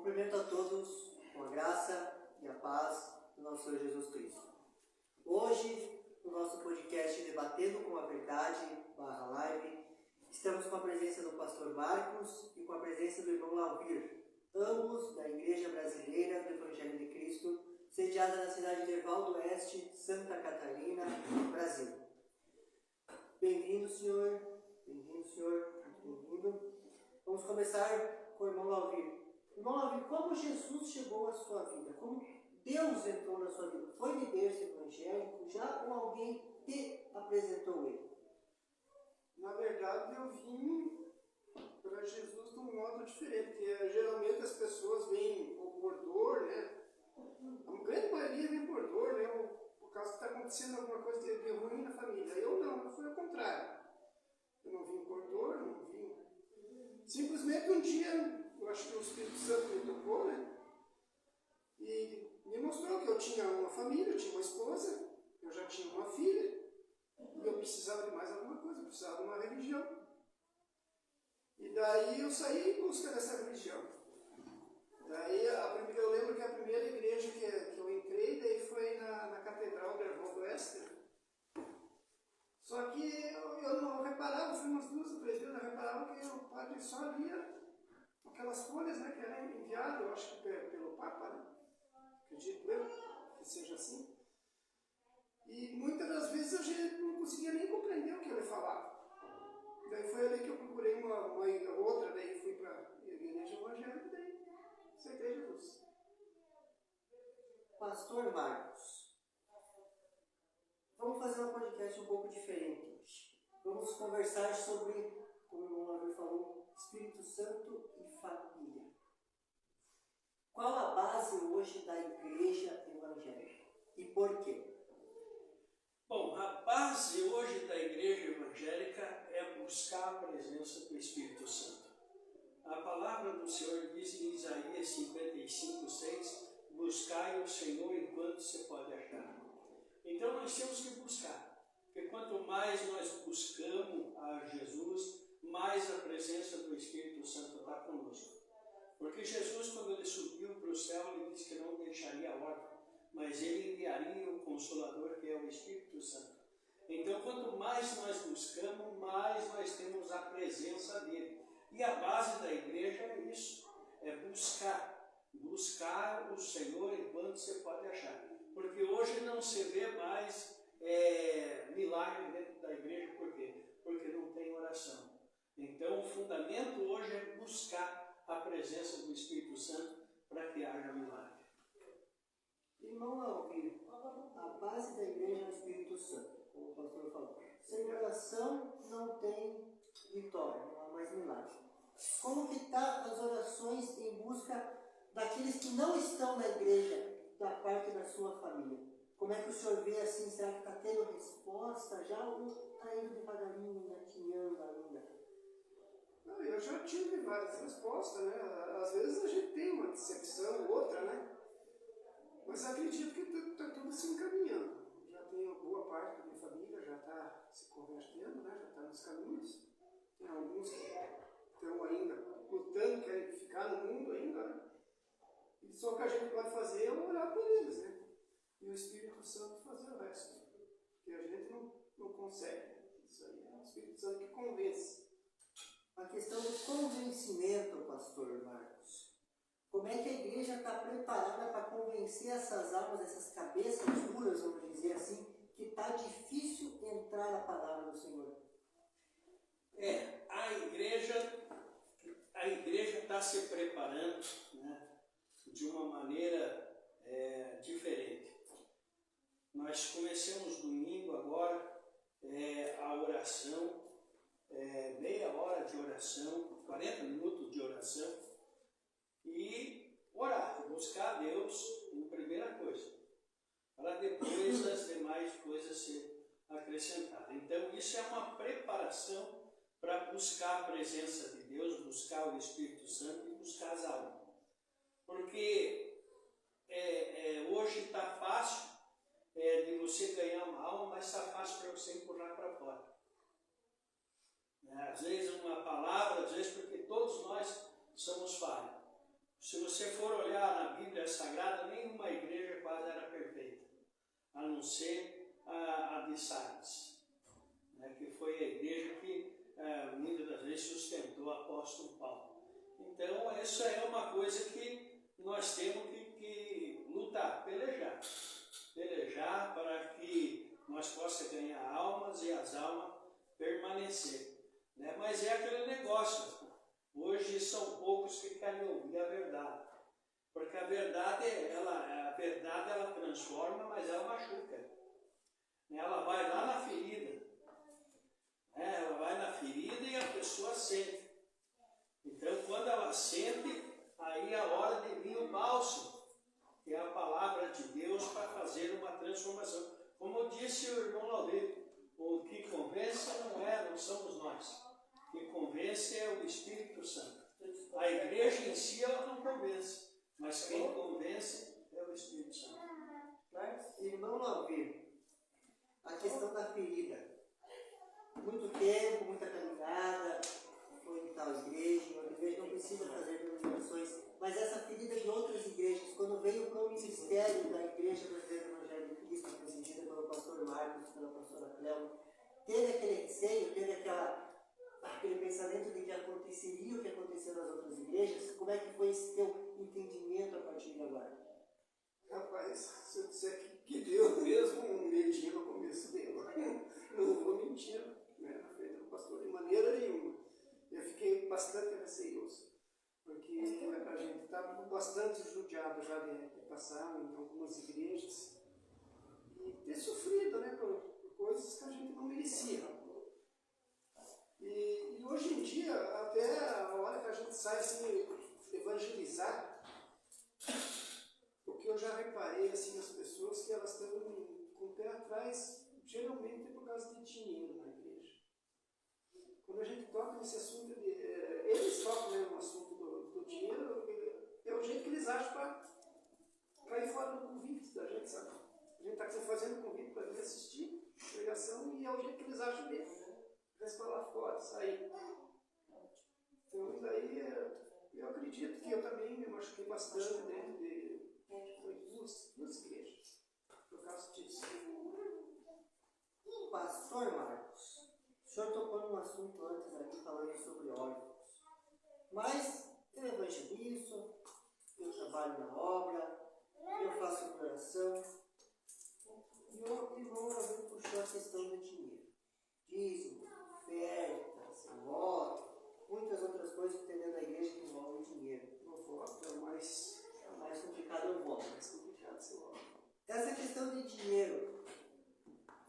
Cumprimento a todos com a graça e a paz do nosso Senhor Jesus Cristo. Hoje, no nosso podcast Debatendo com a Verdade /Live, estamos com a presença do pastor Marcos e com a presença do irmão Lauvir, ambos da Igreja Brasileira do Evangelho de Cristo, sediada na cidade de Erval do Oeste, Santa Catarina, Brasil. Bem-vindo, senhor. Bem-vindo, senhor. Bem-vindo. Vamos começar com o irmão Lauvir. Irmão Lauvir, como Jesus chegou à sua vida? Como Deus entrou na sua vida? Foi de berço evangélico já ou alguém te apresentou ele? Na verdade, eu vim para Jesus de um modo diferente, porque geralmente as pessoas vêm por dor, né? A grande maioria vem por dor, né? Por causa que está acontecendo alguma coisa de ruim na família. Eu não, eu fui ao contrário. Eu não vim por dor, não vim. Simplesmente um dia, eu acho que o Espírito Santo me tocou, né? E me mostrou que eu tinha uma família, eu tinha uma esposa, eu já tinha uma filha, e eu precisava de mais alguma coisa, eu precisava de uma religião. E daí eu saí em busca dessa religião. Daí eu lembro que a primeira igreja que eu entrei daí foi na Catedral de Erval do Oeste. Só que eu não reparava, fui umas 2 ou 3 vezes, eu reparava que o padre só lia aquelas folhas, né, que eram enviadas, eu acho que pelo Papa, né? Acredito eu que seja assim. E muitas das vezes a gente não conseguia nem compreender o que ele falava. Daí foi ali que eu procurei uma outra, daí fui para a igreja evangélica, daí aceitei Jesus. Pastor Marcos, vamos fazer um podcast um pouco diferente hoje. Vamos conversar sobre, como o irmão Lauvir falou, Espírito Santo e família. Qual a base hoje da igreja evangélica e por quê? Bom, a base hoje da igreja evangélica é buscar a presença do Espírito Santo. A palavra do Senhor diz em Isaías 55:6, buscai o Senhor enquanto se pode achar. Então nós temos que buscar, porque quanto mais nós buscamos a Jesus, mais a presença do Espírito Santo está conosco. Porque Jesus, quando ele subiu para o céu, ele disse que não deixaria órfão, mas ele enviaria o Consolador, que é o Espírito Santo. Então, quanto mais nós buscamos, mais nós temos a presença dele. E a base da igreja é isso, é buscar o Senhor enquanto você pode achar. Porque hoje não se vê mais milagre dentro da igreja, por quê? Porque não tem oração. Então, o fundamento hoje é buscar a presença do Espírito Santo para que haja milagre. Irmão Lauvir, a base da igreja é o Espírito Santo, como o pastor falou. Sem oração não tem vitória, não há mais milagre. Como que está as orações em busca daqueles que não estão na igreja, da parte da sua família? Como é que o senhor vê assim? Será que está tendo resposta já ou está indo devagarinho, engatinhando ainda? Não, eu já tive várias respostas, né? Às vezes a gente tem uma decepção, outra, né? Mas acredito que está tudo se encaminhando. Já tenho boa parte da minha família, já está se convertendo, né? Já está nos caminhos. Tem alguns que estão ainda lutando, querem ficar no mundo ainda, né? E só o que a gente pode fazer é orar por eles, né? E o Espírito Santo fazer o resto. Porque a gente não consegue. Isso aí é o Espírito Santo que convence. A questão do convencimento, pastor Marcos. Como é que a igreja está preparada para convencer essas almas, essas cabeças duras, vamos dizer assim, que está difícil entrar a palavra do Senhor? A igreja está se preparando, né, de uma maneira diferente. Nós começamos domingo agora a oração, meia hora de oração, 40 minutos de oração, e orar, buscar a Deus como primeira coisa, para depois as demais coisas serem acrescentadas. Então isso é uma preparação para buscar a presença de Deus, buscar o Espírito Santo e buscar as almas. Porque hoje está fácil de você ganhar uma alma, mas está fácil para você empurrar para fora. Às vezes uma palavra, às vezes porque todos nós somos falhos. Se você for olhar na Bíblia Sagrada, nenhuma igreja quase era perfeita, a não ser a de Sardes, né, que foi a igreja que muitas das vezes sustentou o apóstolo Paulo. Então, isso é uma coisa que nós temos que lutar, pelejar para que nós possamos ganhar almas e as almas permanecer. Né? Mas é aquele negócio, hoje são poucos que querem ouvir a verdade, porque a verdade ela transforma, mas ela machuca. Ela vai lá na ferida, ela vai na ferida e a pessoa sente. Então, quando ela sente, aí é a hora de vir o bálsamo, que é a palavra de Deus para fazer uma transformação. Como disse o irmão Laudê, o que convence não somos nós. O que convence é o Espírito Santo. A igreja em si ela não convence, mas quem convence é o Espírito Santo. Mas, irmão Laudê, a questão da ferida. Muito tempo, muita caminhada, foi em tal igreja, a igreja não precisa fazer denominações, mas essa ferida de outras igrejas, quando veio para o ministério da Igreja Brasileira Evangelho de Cristo, presidida pelo pastor Marcos, pela pastora Cléo, teve aquele receio, teve aquele pensamento de que aconteceria o que aconteceu nas outras igrejas. Como é que foi esse teu entendimento a partir de agora? Rapaz, se eu disser que deu mesmo um medinho no começo dele, não vou mentir, né, na frente do pastor de maneira nenhuma. Eu fiquei bastante receioso, porque a gente estava bastante judiado já de passar em algumas igrejas e ter sofrido, né, por coisas que a gente não merecia. E hoje em dia, até a hora que a gente sai assim, evangelizar, o que eu já reparei assim, nas pessoas, que elas estão com o pé atrás, geralmente por causa de dinheiro na igreja. Quando a gente toca nesse assunto, eles tocam, né, no assunto do dinheiro, é o jeito que eles acham para cair fora do convite da gente, sabe? A gente está fazendo convite para vir assistir a pregação e é o jeito que eles acham mesmo, né? Eles para lá fora, sair. Então, daí eu acredito que eu também me machuquei bastante dentro de duas igrejas, por causa disso. Pastor Marcos, o senhor tocou num assunto antes aqui falando sobre órfãos, mas eu evangelizo, eu trabalho na obra, eu faço oração, e o irmão puxou a questão do dinheiro, dízimo, ofertas, voto, muitas outras coisas que tem dentro da igreja que envolvem dinheiro. O voto é o mais complicado, o voto. mais complicado esse voto. Essa questão de dinheiro,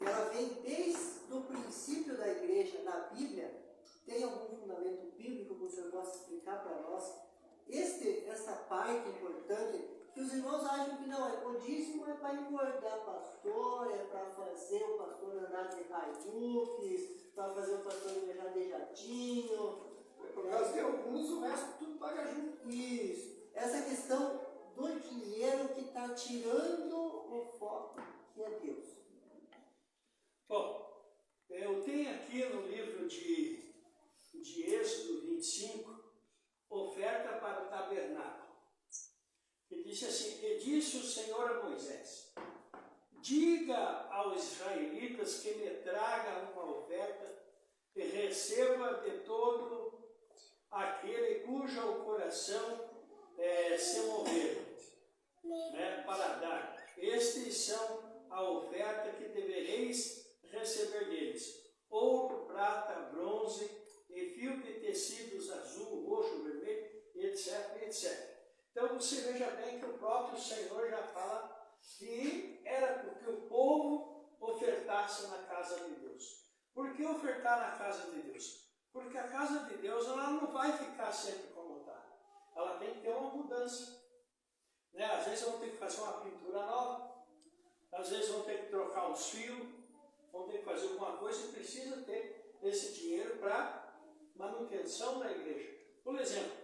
ela vem desde o princípio da igreja na Bíblia. Tem algum fundamento bíblico que o senhor possa explicar para nós? Essa parte importante, que os irmãos acham que não, o dízimo é para engordar pastor, é para fazer o pastor andar de Hilux, para fazer o pastor viajar de jatinho. Por causa de alguns, o resto tudo paga junto. Isso. Essa questão do dinheiro que está tirando o foco, que é Deus. Bom, eu tenho aqui no livro de Êxodo 25, oferta para o tabernáculo. Ele disse assim: e disse o Senhor a Moisés: diga aos israelitas que me tragam uma oferta e receba de todo aquele cujo coração se mover, né, para dar. Estes são a oferta que devereis receber deles: ouro, prata, bronze e fio de tecidos azul, roxo, vermelho, etc, etc. Então você veja bem que o próprio Senhor já fala que era porque o povo ofertasse na casa de Deus. Por que ofertar na casa de Deus? Porque a casa de Deus ela não vai ficar sempre como está. Ela tem que ter uma mudança. Né? Às vezes vão ter que fazer uma pintura nova, às vezes vão ter que trocar os fios, vão ter que fazer alguma coisa e precisa ter esse dinheiro para manutenção da igreja. Por exemplo,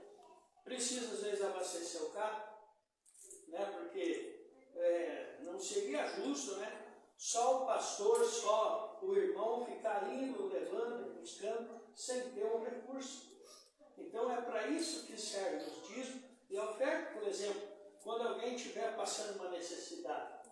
precisa às vezes abastecer o carro, né? Porque não seria justo, né? Só o pastor, só o irmão ficar indo, levando, buscando, sem ter um recurso. Então é para isso que serve os dízimos e a oferta. exemplo, quando alguém estiver passando uma necessidade,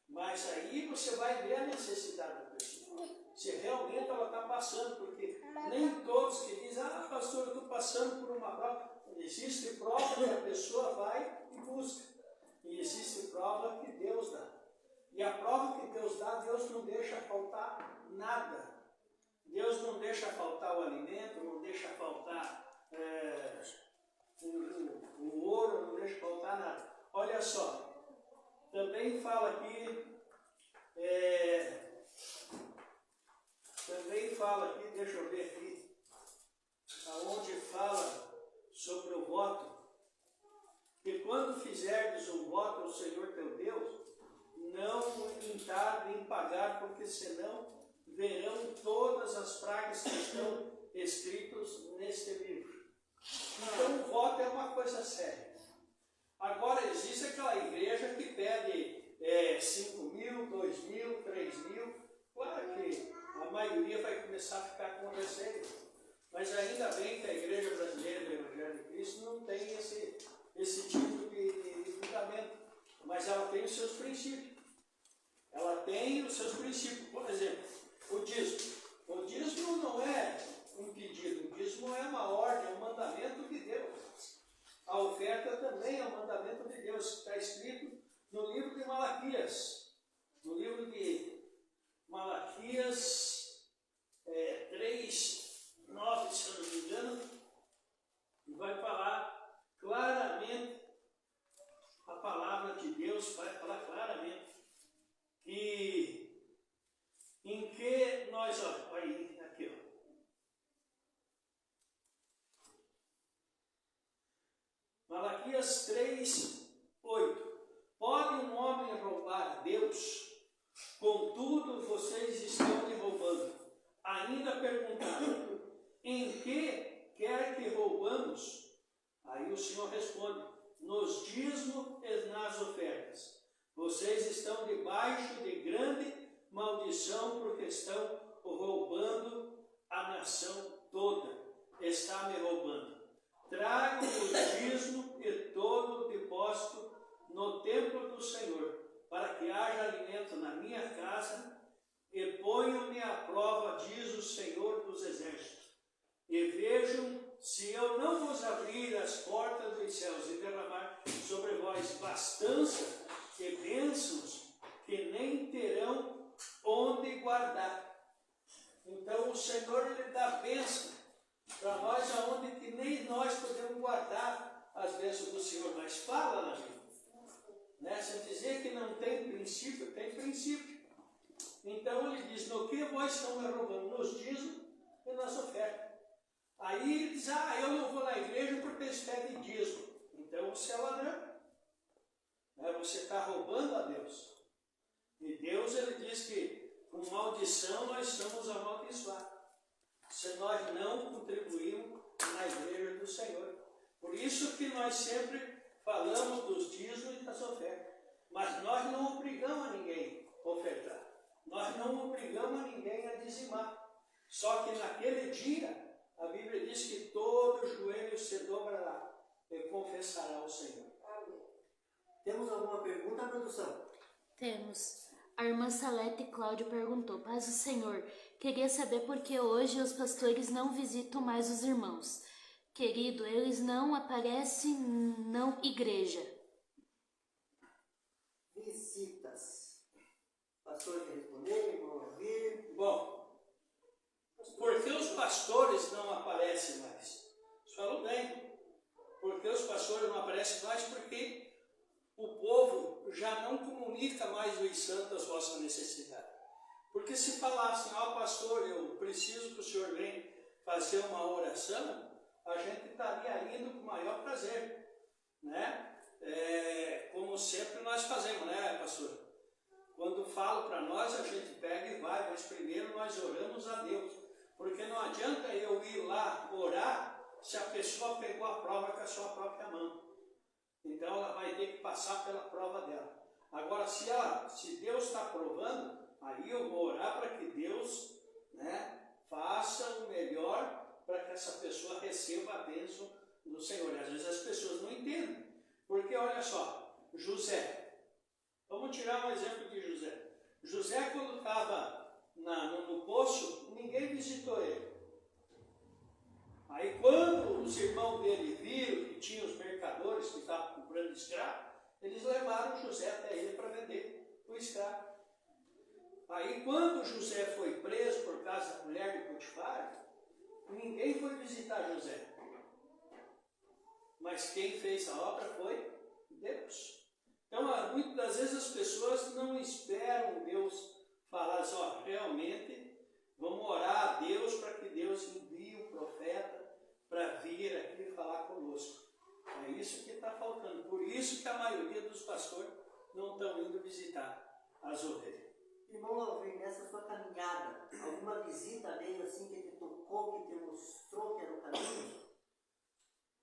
mas aí você vai ver a necessidade da pessoa. Se realmente ela está passando, porque nem todos que dizem, pastor, eu estou passando por uma prova. Existe prova que a pessoa vai e busca. E existe prova que Deus dá. E a prova que Deus dá, Deus não deixa faltar nada. Deus não deixa faltar o alimento, não deixa faltar o ouro, não deixa faltar nada. Olha só, também fala aqui, deixa eu ver aqui, aonde fala sobre o voto, que quando fizerdes um voto ao Senhor teu Deus, não entarde em pagar, porque senão verão todas as pragas que estão escritas neste livro. Então o voto é uma coisa séria. Agora existe aquela igreja que pede 5 mil, 2 mil, 3 mil. Claro que a maioria vai começar a ficar com receio. Mas ainda bem que a igreja brasileira do Evangelho de Cristo não tem esse tipo de fundamento. Mas ela tem os seus princípios. Ela tem os seus princípios. Por exemplo, o dízimo. O dízimo não é um pedido. O dízimo é uma ordem, é um mandamento de Deus. A oferta também é um mandamento de Deus. Está escrito no livro de Malaquias. No livro de Malaquias 3:9, se eu não me engano, vai falar claramente, a palavra de Deus vai falar claramente que em que nós, olha aí, aqui, Malaquias 3:8. Pode um homem roubar a Deus? Contudo, vocês estão me roubando. Ainda perguntaram, em que quer que roubamos? Aí o Senhor responde, nos dízimos e nas ofertas. Vocês estão debaixo de grande maldição, porque estão roubando a nação toda. Está me roubando. Tragam o dízimo e todo o depósito no templo do Senhor, para que haja alimento na minha casa, e ponham-me à prova, diz o Senhor dos Exércitos, e vejam se eu não vos abrir as portas dos céus e derramar sobre vós bastança e bênçãos que nem terão onde guardar. Então o Senhor lhe dá bênção para nós, aonde que nem nós podemos guardar as bênçãos do Senhor, mas fala na Bíblia. Se dizer que não tem princípio, tem princípio. Então ele diz, no que vós estão me roubando? Nos dízimos e nas ofertas. Aí ele diz, eu não vou na igreja porque eles pedem dízimo. Então você é ladrão. Você está roubando a Deus. E Deus, ele diz que com maldição nós estamos amaldiçoados, se nós não contribuímos na igreja do Senhor. Por isso que nós sempre falamos dos dízimos e das ofertas. Mas nós não obrigamos a ninguém a ofertar. Nós não obrigamos a ninguém a dizimar. Só que naquele dia, a Bíblia diz que todo joelho se dobrará e confessará ao Senhor. Temos alguma pergunta, produção? Temos. A irmã Salete Cláudia perguntou, paz do Senhor, queria saber por que hoje os pastores não visitam mais os irmãos. Querido, eles não aparecem na igreja. Visitas. Pastor quer responder? Vamos ouvir. Bom, por que os pastores não aparecem mais? Você falou bem. Por que os pastores não aparecem mais? Porque o povo já não comunica mais os santos as vossas necessidades. Porque se falassem, pastor, eu preciso que o senhor venha fazer uma oração, a gente estaria indo com o maior prazer, como sempre nós fazemos, pastor? Quando falo para nós, a gente pega e vai, mas primeiro nós oramos a Deus, porque não adianta eu ir lá orar se a pessoa pegou a prova com a sua própria mão. Então ela vai ter que passar pela prova dela. Agora, se Deus está provando, aí eu vou orar para que Deus faça o melhor para que essa pessoa receba a bênção do Senhor. E às vezes as pessoas não entendem. Porque só, José. Vamos tirar um exemplo de José. José, quando estava no poço, ninguém visitou ele. Aí quando os irmãos dele viram que tinha os mercadores que estavam comprando escravo, eles levaram José até ele para vender o escravo. Aí quando José foi preso por causa da mulher de Potifar, ninguém foi visitar José. Mas quem fez a obra foi Deus. Então, muitas das vezes as pessoas não esperam Deus falar assim, ó, realmente, vamos orar a Deus para que Deus envie o profeta para vir aqui falar conosco. É isso que está faltando. Por isso que a maioria dos pastores não estão indo visitar as ovelhas. Irmão Alvin, nessa sua caminhada, alguma visita veio assim que te tocou, que te mostrou que era o caminho?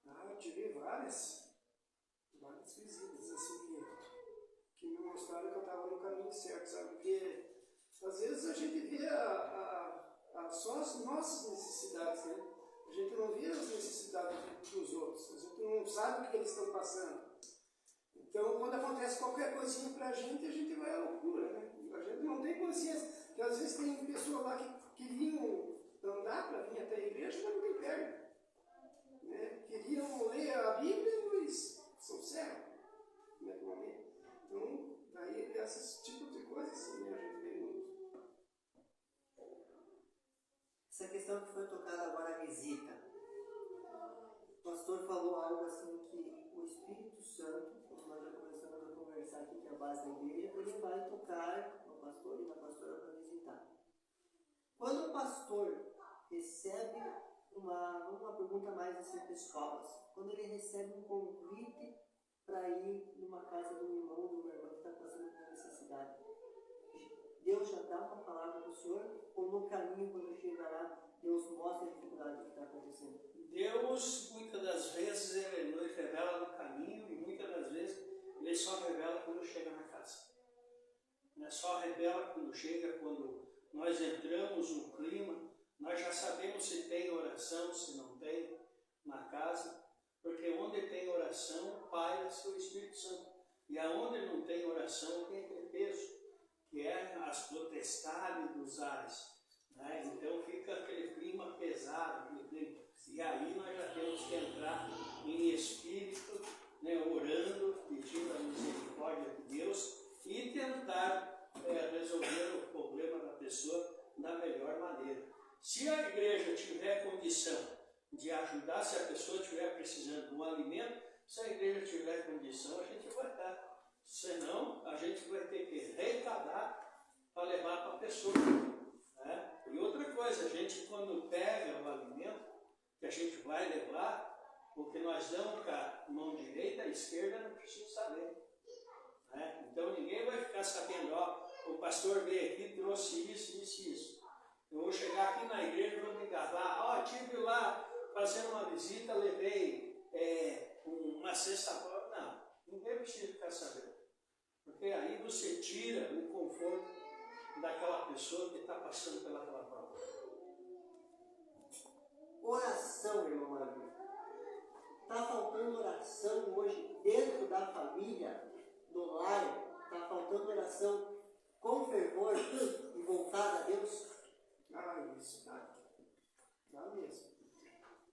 Eu tive várias visitas assim que me mostraram que eu estava no caminho certo, sabe? Porque às vezes a gente vê só as nossas necessidades, né? A gente não vê as necessidades dos outros, a gente não sabe o que eles estão passando. Então, quando acontece qualquer coisinha pra gente vai à loucura, né? A gente não tem consciência, porque às vezes tem pessoas lá que vinham andar para vir até a igreja, mas não tem perna. Né? Queriam ler a Bíblia, mas são cegos. Então, daí esses tipos de coisas assim, a gente vê muito. Essa questão que foi tocada agora, a visita. O pastor falou algo assim que o Espírito Santo, como nós já começamos a conversar aqui, que é a base da igreja, ele vai tocar no pastor e na pastora para visitar. Quando o pastor recebe uma pergunta mais assim pessoal, quando ele recebe um convite para ir numa casa de um irmão ou de uma irmã que está passando por necessidade, Deus já dá uma palavra para o senhor, ou no caminho, quando chega lá, Deus mostra a dificuldade que está acontecendo? Deus, muitas das vezes, ele nos revela no caminho e muitas das vezes ele só revela quando chega na casa. Só revela quando chega, quando nós entramos no clima, nós já sabemos se tem oração, se não tem na casa, porque onde tem oração, paira-se o Espírito Santo. E aonde não tem oração, tem aquele peso, que é as potestades dos ares. Né? Então fica aquele clima pesado, aquele clima. E aí nós já temos que entrar em espírito, né, orando, pedindo a misericórdia de Deus e tentar resolver o problema da pessoa da melhor maneira. Se a igreja tiver condição de ajudar, se a pessoa estiver precisando de um alimento, se a igreja tiver condição, a gente vai dar. Senão, a gente vai ter que arrecadar para levar para a pessoa. Né? E outra coisa, a gente quando pega o alimento, que a gente vai levar, porque nós damos com a mão direita, a esquerda não precisa saber. Né? Então ninguém vai ficar sabendo, ó, o pastor veio aqui e trouxe isso. Eu vou chegar aqui na igreja e vou me engavar, ó, estive lá fazendo uma visita, levei uma cesta. Não, ninguém precisa ficar sabendo. Porque aí você tira o conforto daquela pessoa que está passando pelaquela prova. Oração, irmão Maravilha. Está faltando oração hoje dentro da família, do lar? Está faltando oração com fervor e voltada a Deus? Isso dá mesmo.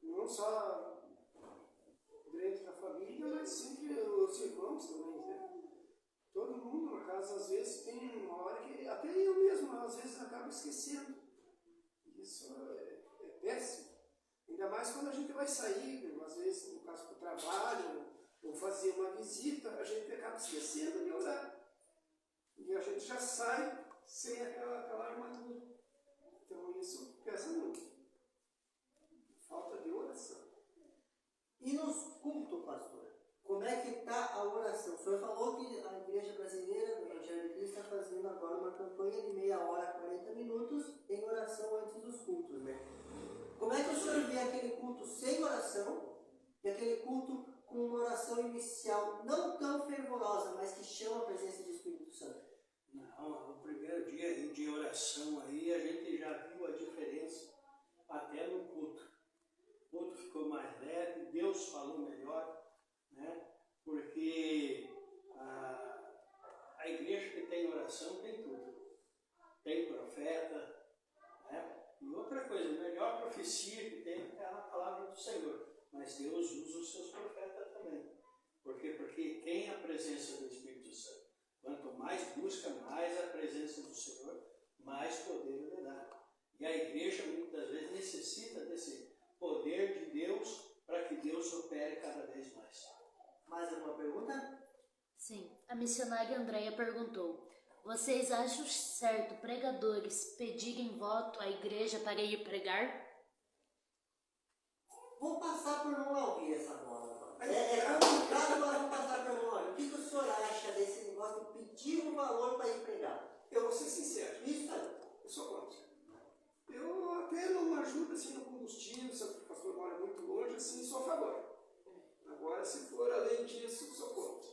Não só dentro da família, mas sempre os irmãos também, né? Todo mundo na casa, às vezes, tem uma hora que, até eu mesmo, às vezes, acabo esquecendo. Isso é péssimo. Ainda mais quando a gente vai sair, às vezes, no caso, para o trabalho, ou fazer uma visita, a gente acaba esquecendo de orar. E a gente já sai sem aquela armadura. Então, isso pesa muito. Falta de oração. E nos cultos, pastor? Como é que está a oração? O senhor falou que a igreja brasileira do Evangelho de Cristo está fazendo agora uma campanha de meia hora, 40 minutos, em oração antes dos cultos, né? Como é que o senhor vê aquele culto sem oração e aquele culto com uma oração inicial não tão fervorosa, mas que chama a presença do Espírito Santo? Não, no primeiro dia de oração aí, a gente já viu a diferença até no culto. O culto ficou mais leve, Deus falou melhor, né? Porque oração tem tudo. Tem profeta, né? E outra coisa, a melhor profecia que tem é a palavra do Senhor. Mas Deus usa os seus profetas também. Por quê? Porque tem a presença do Espírito Santo. Quanto mais busca, mais a presença do Senhor, mais poder ele dá. E a igreja muitas vezes necessita desse poder de Deus para que Deus opere cada vez mais. Mais alguma pergunta? Sim, a missionária Andréia perguntou: vocês acham certo pregadores pedirem voto à igreja para ir pregar? Vou passar por não ouvir essa bola agora. É complicado, mas vou passar por não ouvir. O que o senhor acha desse negócio de pedir um valor para ir pregar? Eu vou ser sincero. Isso aí. Eu sou contra. Eu até não ajudo assim no combustível, se o pastor mora muito longe, assim, sou a favor. Agora, se for além disso, sou contra.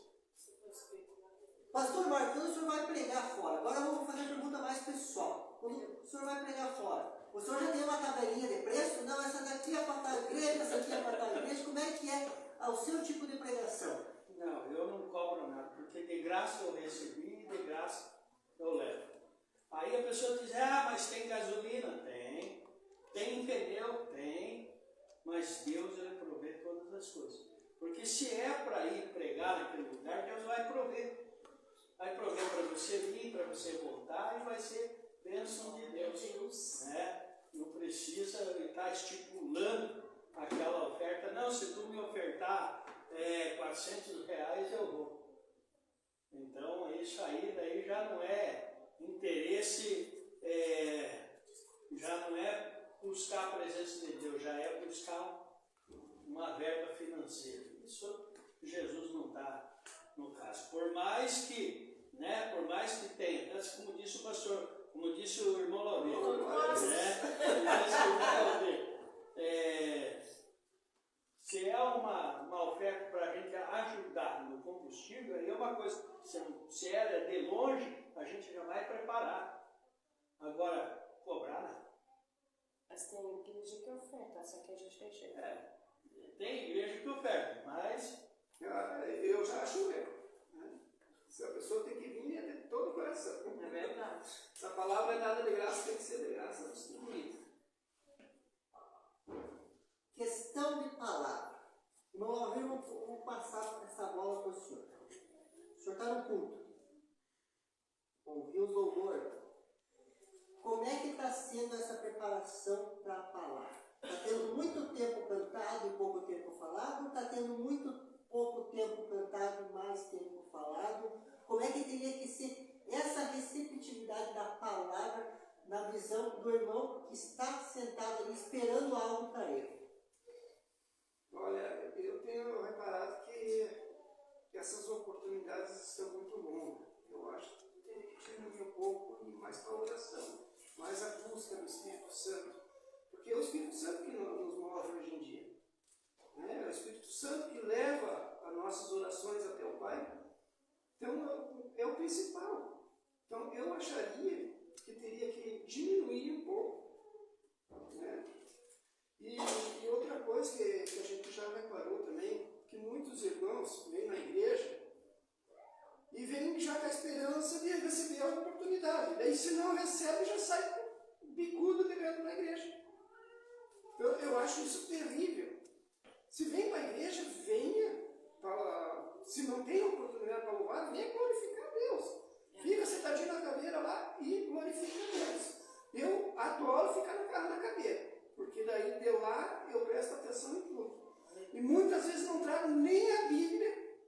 Pastor Marcos, quando o senhor vai pregar fora? Agora eu vou fazer uma pergunta mais pessoal. Quando o senhor vai pregar fora, o senhor já tem uma tabelinha de preço? Não, essa daqui é para tal igreja, essa aqui é para tal igreja. Como é que é o seu tipo de pregação? Não, eu não cobro nada, porque de graça eu recebi e de graça eu levo. Aí a pessoa diz, mas tem gasolina? Tem. Tem pneu? Tem. Mas Deus ele provê todas as coisas. Porque se é para ir pregar naquele lugar, Deus vai prover. Vai prover para você vir, para você voltar e vai ser bênção de Deus. Né? Não precisa estar estipulando aquela oferta. Não, se tu me ofertar R$400, eu vou. Então isso aí daí já não é interesse, já não é buscar a presença de Deus, já é buscar uma verba financeira. Isso Jesus não está no caso. Por mais que tenha, como disse o pastor, como disse o irmão Loureiro, se é uma oferta para a gente ajudar no combustível, aí é uma coisa, se é de longe, a gente já vai preparar. Agora, cobrar, né? Mas tem igreja que oferta, essa aqui a gente tem cheio. Tem igreja que oferta, mas Eu já acho erro. Né? Se a pessoa tem que vir, é de todo o coração. É verdade. Se a palavra é dada de graça, tem que ser de graça distribuída. Questão de palavra. Irmão Alvir, vou passar essa bola para o senhor. O senhor está no culto. Ouviu os louvores. Como é que está sendo essa preparação para a palavra? Está tendo muito tempo cantado e pouco tempo falado? Ou está tendo muito pouco tempo cantado e mais tempo falado? Como é que teria que ser essa receptividade da palavra na visão do irmão que está sentado ali esperando algo para ele? Olha, eu tenho reparado que essas oportunidades estão muito longas. Eu acho que tem que diminuir um pouco e mais para a oração, mais a busca do Espírito Santo. Porque é o Espírito Santo que nos move hoje em dia. Né? É o Espírito Santo que leva as nossas orações até o Pai. Então, é o principal. Então, eu acharia que teria que diminuir um pouco. Né? E outra coisa que a gente já reparou também, que muitos irmãos vêm na igreja e vêm já com a esperança de receber a oportunidade. Daí, se não recebe, já sai bicudo de dentro da igreja. Eu acho isso terrível. Se vem para a igreja, venha. Se não tem oportunidade para louvar, venha glorificar a Deus. Fica sentadinho na cadeira lá e glorifica a Deus. Eu adoro ficar na cadeira, porque daí de lá eu presto atenção em tudo. E muitas vezes não trago nem a Bíblia,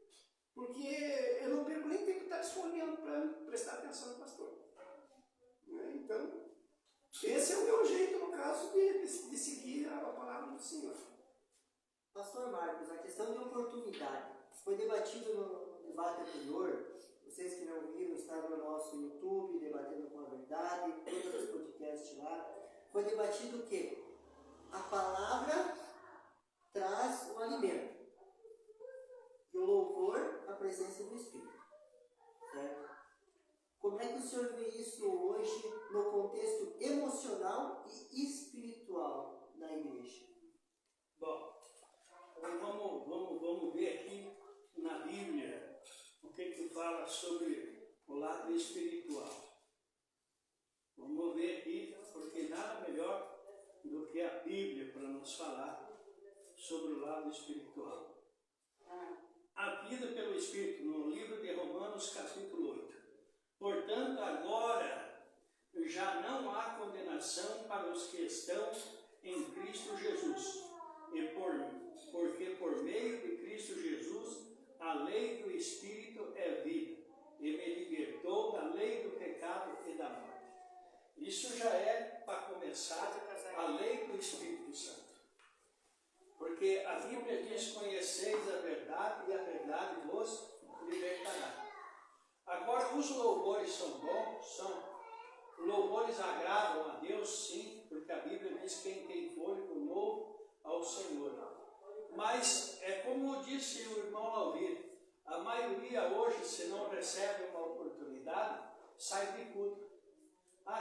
porque eu não perco nem tempo de estar disponível para prestar atenção no pastor. Então, esse é o meu jeito, no caso, de seguir a palavra do Senhor. Pastor Marcos, a questão de oportunidade foi debatido no debate anterior. Vocês que não viram, estavam no nosso YouTube, Debatendo com a Verdade, todos os podcasts lá. Foi debatido que a palavra traz o alimento e o louvor, a presença do Espírito. Certo? Como é que o senhor vê isso hoje no contexto emocional e espiritual da igreja? Bom, vamos ver aqui na Bíblia o que fala sobre o lado espiritual. Vamos ver aqui, porque nada melhor do que a Bíblia para nos falar sobre o lado espiritual. A vida pelo Espírito, no livro de Romanos, capítulo 8. Portanto, agora já não há condenação para os que estão em Cristo Jesus. Porque por meio de Cristo Jesus, a lei do Espírito é vida, e me libertou da lei do pecado e da morte. Isso já é, para começar, a lei do Espírito Santo. Porque a Bíblia diz: conheceis a verdade e a verdade vos libertará. Agora, os louvores são bons? São. Louvores agradam a Deus? Sim, porque a Bíblia diz: quem tem fôlego, louve ao Senhor. Mas, é como disse o irmão Alvir, a maioria hoje, se não recebe uma oportunidade, sai de culto.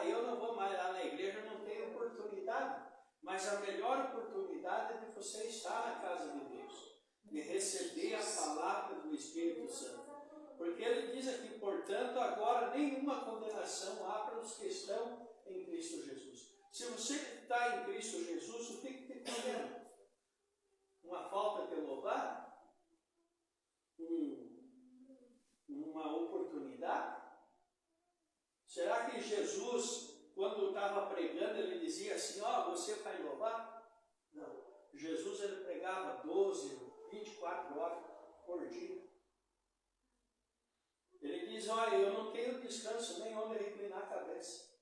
Eu não vou mais lá na igreja, não tenho oportunidade. Mas a melhor oportunidade é de você estar na casa de Deus, de receber a palavra do Espírito Santo. Porque ele diz aqui: portanto, agora nenhuma condenação há para os que estão em Cristo Jesus. Se você está em Cristo Jesus, o que te condena? Uma falta de louvar? Uma oportunidade? Será que Jesus, quando estava pregando, ele dizia assim: você vai louvar? Não. Jesus, ele pregava 12, 24 horas por dia. Ele diz: eu não tenho descanso nem onde reclinar a cabeça.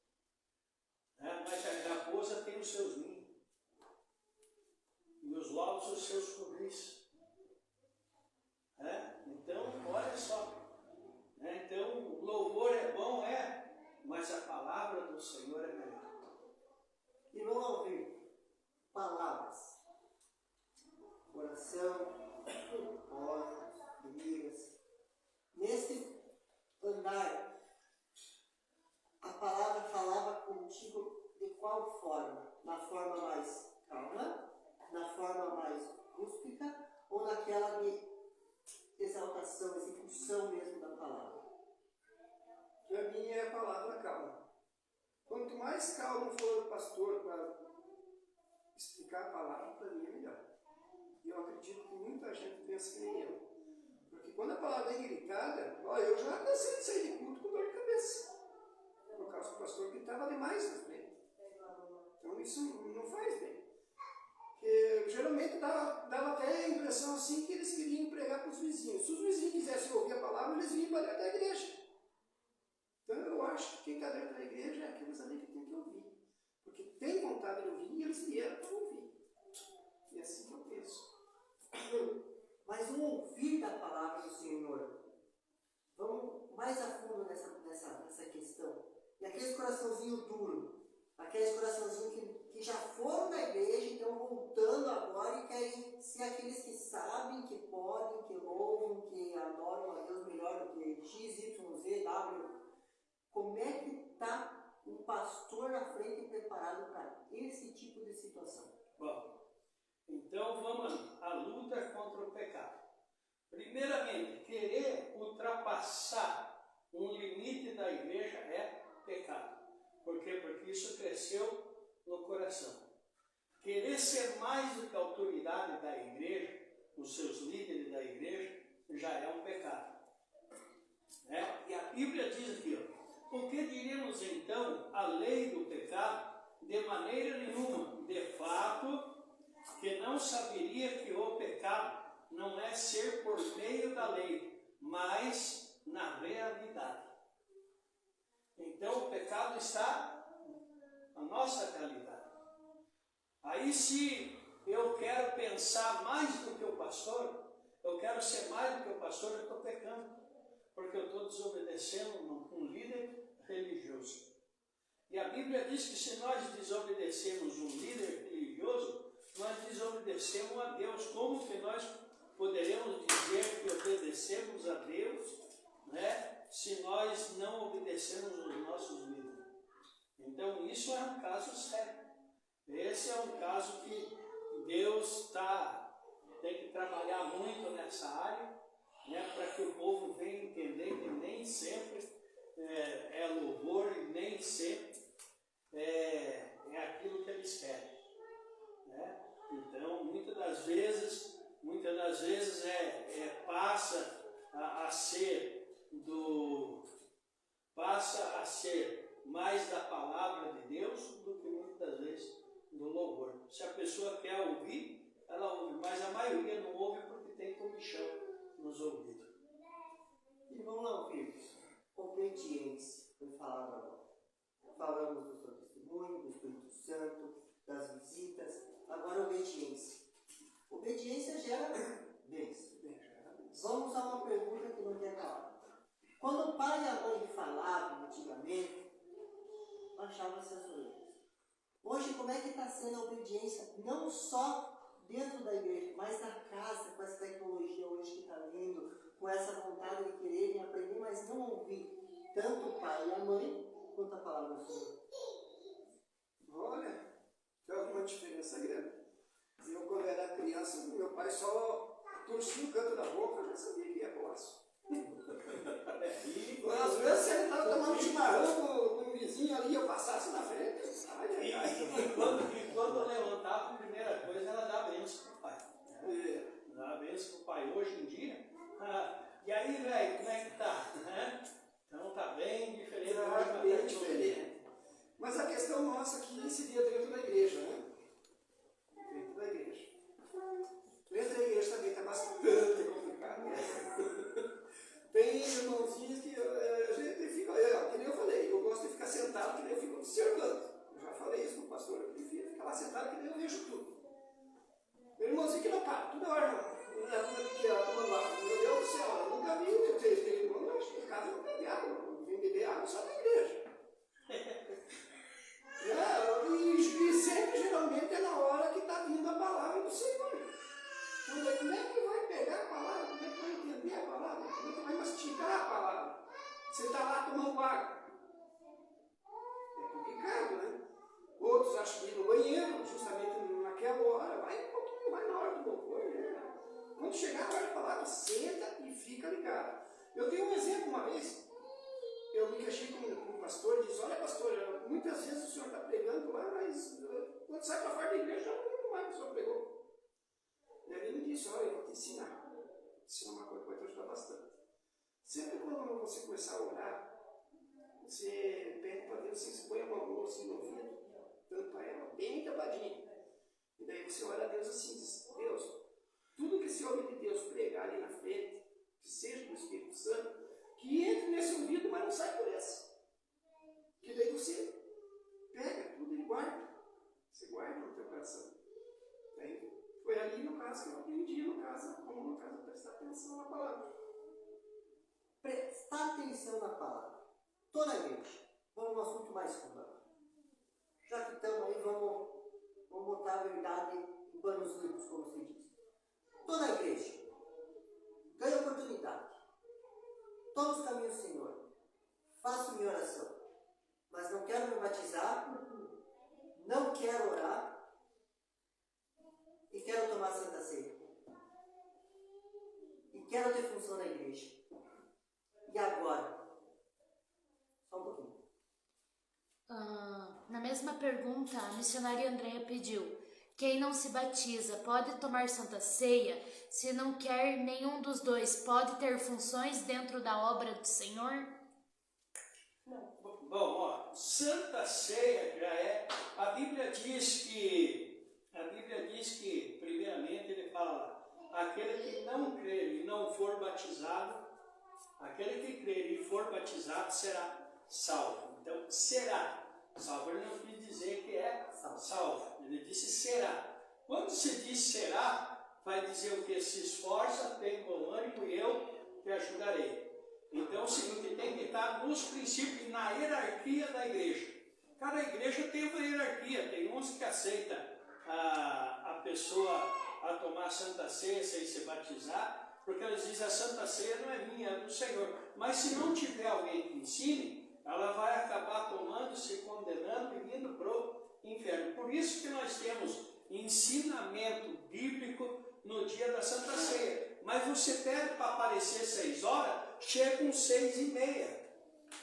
Mas a raposa tem os seus ninhos. E os lobos os seus cobris. Então, olha só. Então, o louvor é bom, mas a palavra do Senhor é melhor. E vamos ouvir palavras, oração, órgãos, ligas. Nesse andar, a palavra falava contigo de qual forma? Na forma mais calma, na forma mais rústica, ou naquela de exaltação, execução mesmo da palavra? Para mim é a palavra calma. Quanto mais calmo for o pastor para explicar a palavra, para mim é melhor. E eu acredito que muita gente pensa que nem eu. Porque quando a palavra é gritada, eu já cansei de sair de culto com dor de cabeça. Por causa que o pastor gritava demais na frente. Então isso não faz bem. Porque geralmente dava até a impressão assim que eles queriam pregar para os vizinhos. Se os vizinhos quisessem ouvir a palavra, eles vinham para dentro da igreja. Então eu acho que quem está dentro da igreja é aqueles ali que tem que ouvir. Porque tem vontade de ouvir e eles vieram para ouvir. E é assim que eu penso. Mas o ouvir da palavra do Senhor, vamos mais a fundo nessa questão. E aqueles coraçãozinhos duros, aqueles coraçãozinhos que já foram da igreja e estão voltando agora e querem ser aqueles que sabem, que podem, que louvam, que adoram a Deus melhor do que X, Y, Z, W. Como é que está o pastor na frente preparado para esse tipo de situação? Bom, então vamos à luta contra o pecado. Primeiramente, querer ultrapassar um limite da igreja é pecado. Por quê? Porque isso cresceu no coração. Querer ser mais do que a autoridade da igreja, os seus líderes da igreja, já é um pecado. E a Bíblia diz aqui, o que diremos então a lei do pecado? De maneira nenhuma. De fato, que não saberia que o pecado não é ser por meio da lei, mas na realidade. Então o pecado está na nossa realidade. Aí se eu quero pensar mais do que o pastor, eu quero ser mais do que o pastor, eu estou pecando. Porque eu estou desobedecendo um líder religioso. E a Bíblia diz que se nós desobedecemos um líder religioso, nós desobedecemos a Deus. Como que nós poderemos dizer que obedecemos a Deus, se nós não obedecemos os nossos líderes? Então isso é um caso sério. Esse é um caso que Deus tem que trabalhar muito nessa área, para que o povo venha entender que nem sempre que ser aquilo que eles querem, né? Então, muitas das vezes passa a ser mais da palavra de Deus do que muitas das vezes do louvor. Se a pessoa quer ouvir, ela ouve, mas a maioria não ouve porque tem comichão nos ouvidos. E vamos lá, filhos. Obediência foi falado agora. Falamos do seu testemunho, do Espírito Santo, das visitas. Agora, obediência. Obediência gera bênção. Vamos a uma pergunta que não quer calar. Quando o pai e a mãe falavam antigamente, baixava-se as orelhas. Hoje, como é que está sendo a obediência, não só dentro da igreja, mas na casa, com essa tecnologia hoje que está vindo, com essa vontade de quererem aprender, mas não ouvir tanto o pai e a mãe, quanto a palavra do Senhor? Olha, tem alguma diferença grande. Eu, quando era criança, meu pai só torcia o canto da boca, eu já sabia que ia pro laço. Às vezes, se ele estava tomando chimarrão com um vizinho ali, eu passasse na frente. E quando levantava, a primeira coisa era dar a bênção para o pai. Dar a bênção para o pai. Hoje em dia, e aí, velho, como é que tá? Então tá bem diferente. Tá bem diferente. Mas a questão nossa aqui seria dentro da igreja, né? Dentro da igreja. Dentro da igreja também está bastante complicado. Tem irmãozinhos que a gente fica, que nem eu falei, eu gosto de ficar sentado, que nem eu fico observando. Eu já falei isso com o pastor, eu prefiro ficar lá sentado, que nem eu vejo tudo. Meu irmãozinho que não para, toda hora, meu Deus do céu, eu nunca vi o teu irmão, eu acho que em casa não bebe água, não vem beber água só na igreja. E sempre, geralmente, é na hora que está vindo a palavra do Senhor. Então, como é que vai pegar a palavra? Como é que vai entender a palavra? Como é que vai mastigar a palavra? Você está lá tomando água. É complicado, né? Outros acham que ir no banheiro, justamente naquela hora. Vai um pouquinho, vai na hora do louvor, né? Quando chegar a hora da palavra, senta e fica ligado. Eu tenho um exemplo uma vez. Eu me queixei com um pastor e disse: olha, pastor, muitas vezes o senhor está pregando lá, mas quando sai para fora da igreja, eu não lembro mais que o senhor pregou. E ele me disse: olha, eu vou te ensinar. Isso é uma coisa que vai te ajudar bastante. Sempre quando você começar a orar, você pede para Deus, você põe a mão assim no ouvido, tampa ela bem tapadinha. E daí você ora a Deus assim, diz: Deus, tudo que esse homem de Deus pregar ali na frente, que seja do Espírito Santo, que entre nesse ouvido, mas não sai por esse. Que daí você pega tudo e guarda. Você guarda no teu coração. Daí, foi ali no caso que eu aprendi, como no caso, prestar atenção na palavra. Prestar atenção na palavra. Toda a igreja. Vamos no assunto mais fundamental. Já que estamos aí, vamos botar a verdade em panos limpos, como se diz. Toda a igreja ganha oportunidade. Toma os caminhos do Senhor. Faço minha oração. Mas não quero me batizar. Não quero orar. E quero tomar a Santa Ceia. E quero ter função na igreja. E agora? Só um pouquinho. Na mesma pergunta, a missionária Andréia pediu: quem não se batiza pode tomar Santa Ceia? Se não quer nenhum dos dois, pode ter funções dentro da obra do Senhor? Não. Bom, Santa Ceia já é... A Bíblia diz que, primeiramente, ele fala: aquele que não crer e não for batizado, aquele que crer e for batizado será salvo. Então, será salvo. Ele não quis dizer que é salvo. Ele disse será. Quando se diz será, vai dizer o que? Se esforça, tem bom ânimo e eu te ajudarei. Então, é o seguinte, tem que estar nos princípios, na hierarquia da igreja. Cada igreja tem uma hierarquia. Tem uns que aceitam a pessoa a tomar a Santa Ceia sem se batizar, porque eles dizem: a Santa Ceia não é minha, é do Senhor. Mas se não tiver alguém que ensine, ela vai acabar tomando, se condenando e indo para o inferno. Por isso que nós temos ensinamento bíblico no dia da Santa Ceia. Mas você pede para aparecer 6 horas, chega com 6:30.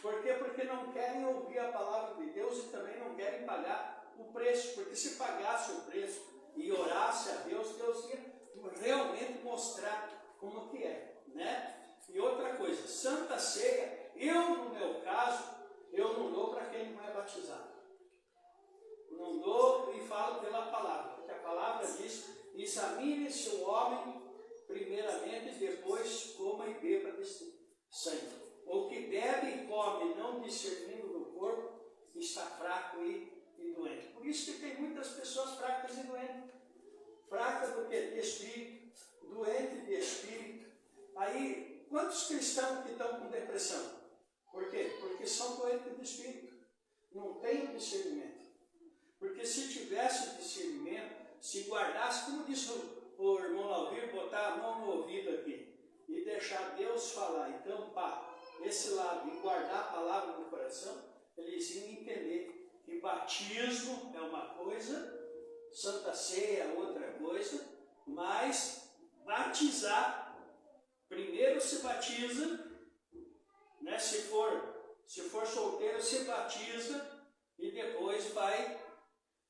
Por quê? Porque não querem ouvir a palavra de Deus e também não querem pagar o preço. Porque se pagasse o preço e orasse a Deus, Deus ia realmente mostrar como que é, né? E outra coisa, Santa Ceia, eu no meu caso, eu não dou para quem não é batizado. Não dou e falo pela palavra, porque a palavra diz, examine-se o homem primeiramente, depois coma e beba desse sangue. O que bebe e come, não discernindo do corpo, está fraco e doente. Por isso que tem muitas pessoas fracas e doentes. Fracas do que? De espírito, doente de espírito. Aí, quantos cristãos que estão com depressão? Por quê? Porque são doentes de espírito. Não têm discernimento. Porque se tivesse discernimento, se guardasse, como disse o irmão Lauvir, botar a mão no ouvido aqui e deixar Deus falar. Então, esse lado, e guardar a palavra no coração, eles iam entender que batismo é uma coisa, Santa Ceia é outra coisa, mas batizar, primeiro se batiza, né? Se for solteiro, se batiza e depois vai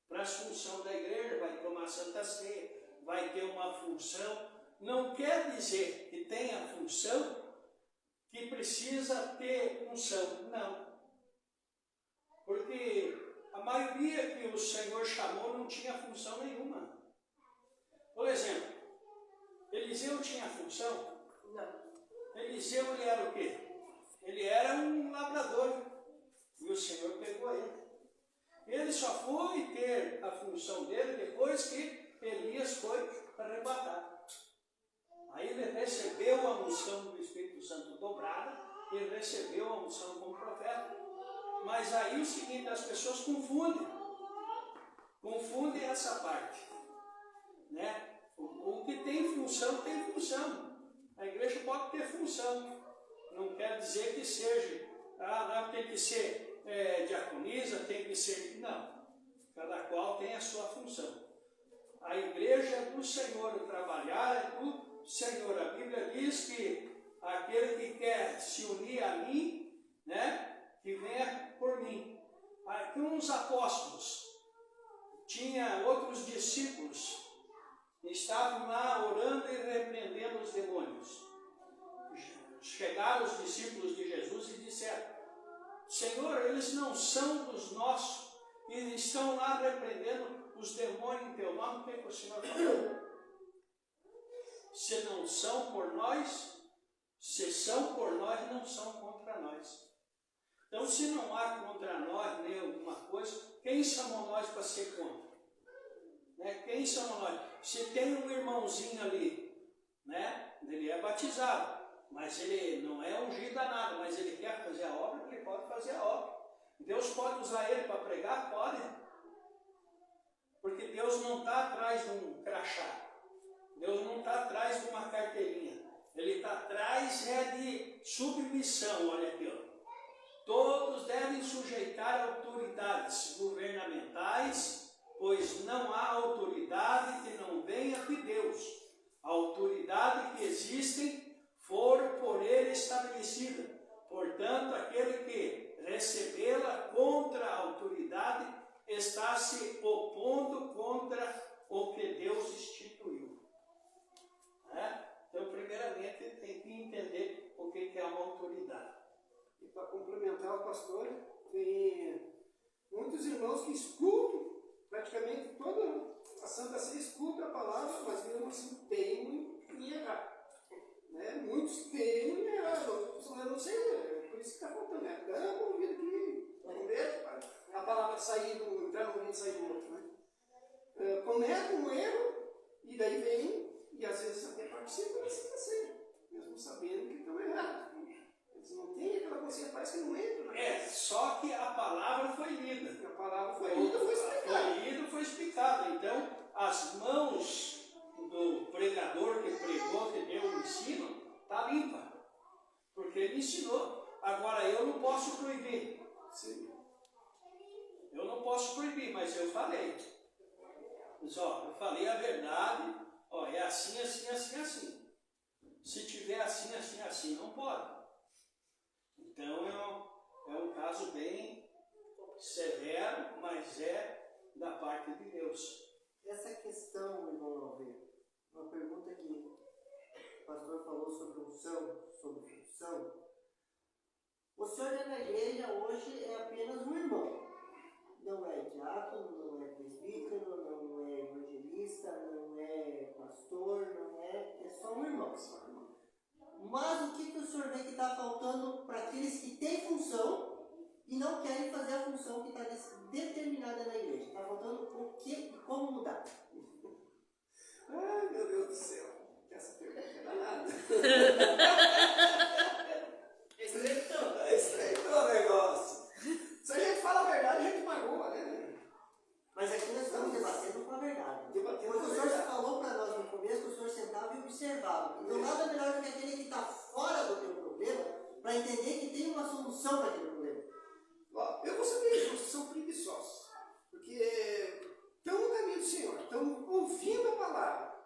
para a função da igreja, vai tomar Santa Ceia, vai ter uma função. Não quer dizer que tenha função que precisa ter função, não. Porque a maioria que o Senhor chamou não tinha função nenhuma. Por exemplo, Eliseu tinha função? Não. Eliseu, ele era o quê? Ele era um labrador. E o Senhor pegou ele. Ele só foi ter a função dele depois que Elias foi arrebatado. Aí ele recebeu a unção do Espírito Santo dobrada e recebeu a unção como profeta. Mas aí o seguinte, as pessoas confundem essa parte, né? O que tem função, tem função. A igreja pode ter função. Não quer dizer que seja, não tem que ser diaconisa, tem que ser... Não. Cada qual tem a sua função. A igreja é do Senhor, o trabalhar é do Senhor. A Bíblia diz que aquele que quer se unir a mim, né, que venha por mim. Aqui uns apóstolos, tinha outros discípulos, estavam lá orando e repreendendo os demônios. Chegaram os discípulos de Jesus e disseram: Senhor, eles não são dos nossos e estão lá repreendendo os demônios em teu nome. O que o Senhor falou? Se não são por nós, se são por nós, não são contra nós. Então, se não há contra nós nem alguma coisa, quem chamou nós para ser contra? Né? Quem chamou nós? Se tem um irmãozinho ali, né? Ele é batizado, mas ele não é ungido a nada, mas ele quer fazer a obra, ele pode fazer a obra. Deus pode usar ele para pregar? Pode. Porque Deus não está atrás de um crachá. Deus não está atrás de uma carteirinha. Ele está atrás de submissão. Olha aqui, ó. Todos devem sujeitar autoridades governamentais, pois não há autoridade que não venha de Deus. A autoridade que existem foram por ele estabelecida. Portanto, aquele que recebê-la contra a autoridade está se opondo contra o que Deus instituiu. Então, primeiramente, tem que entender o que é uma autoridade. E para complementar o pastor, tem muitos irmãos que escutam praticamente toda a Santa Ceia, escutam a palavra, mas mesmo assim teimam em errar. Né? Muitos teimam em errar, eu não sei, por isso que está faltando. Dá uma ouvida aqui, vamos ver a palavra sair do, entrar no momento e sair do outro. Né? Cometem um erro e daí vem, e às vezes até participam da Santa Ceia, mesmo sabendo que estão errados. Eles não têm aquela consciência, parece que não entra. Só que a palavra foi lida. A palavra foi lida, foi explicada. Foi lida, foi explicada. Então, as mãos do pregador que pregou, que deu o ensino, está limpa. Porque ele ensinou. Agora, eu não posso proibir. Sim. Eu não posso proibir, mas eu falei. Mas, eu falei a verdade. É assim, assim, assim, assim. Se tiver assim, assim, assim, não pode. Então, é um caso bem severo, mas é da parte de Deus. Essa questão, irmão Alveiro, uma pergunta que o pastor falou sobre unção, sobre função. O senhor na igreja hoje é apenas um irmão. Não é diácono, não é presbítero, não é evangelista, não é pastor, não é... É só um irmão. Mas o que o senhor vê que está faltando para aqueles que têm função e não querem fazer a função que está determinada na igreja? Está faltando o que e como mudar? Ai, meu Deus do céu. Essa pergunta é danada. Estreitou o negócio. Se a gente fala a verdade, a gente magoa, né? Mas aqui nós estamos debatendo com a verdade. Debatendo Porque com o a senhor verdade. falou para nós no começo que o senhor sentava e observava. Então nada melhor do que aquele que está fora do teu problema para entender que tem uma solução para aquele problema. Ó, eu vou saber que são preguiçosos. Porque estão no caminho do Senhor, estão ouvindo a palavra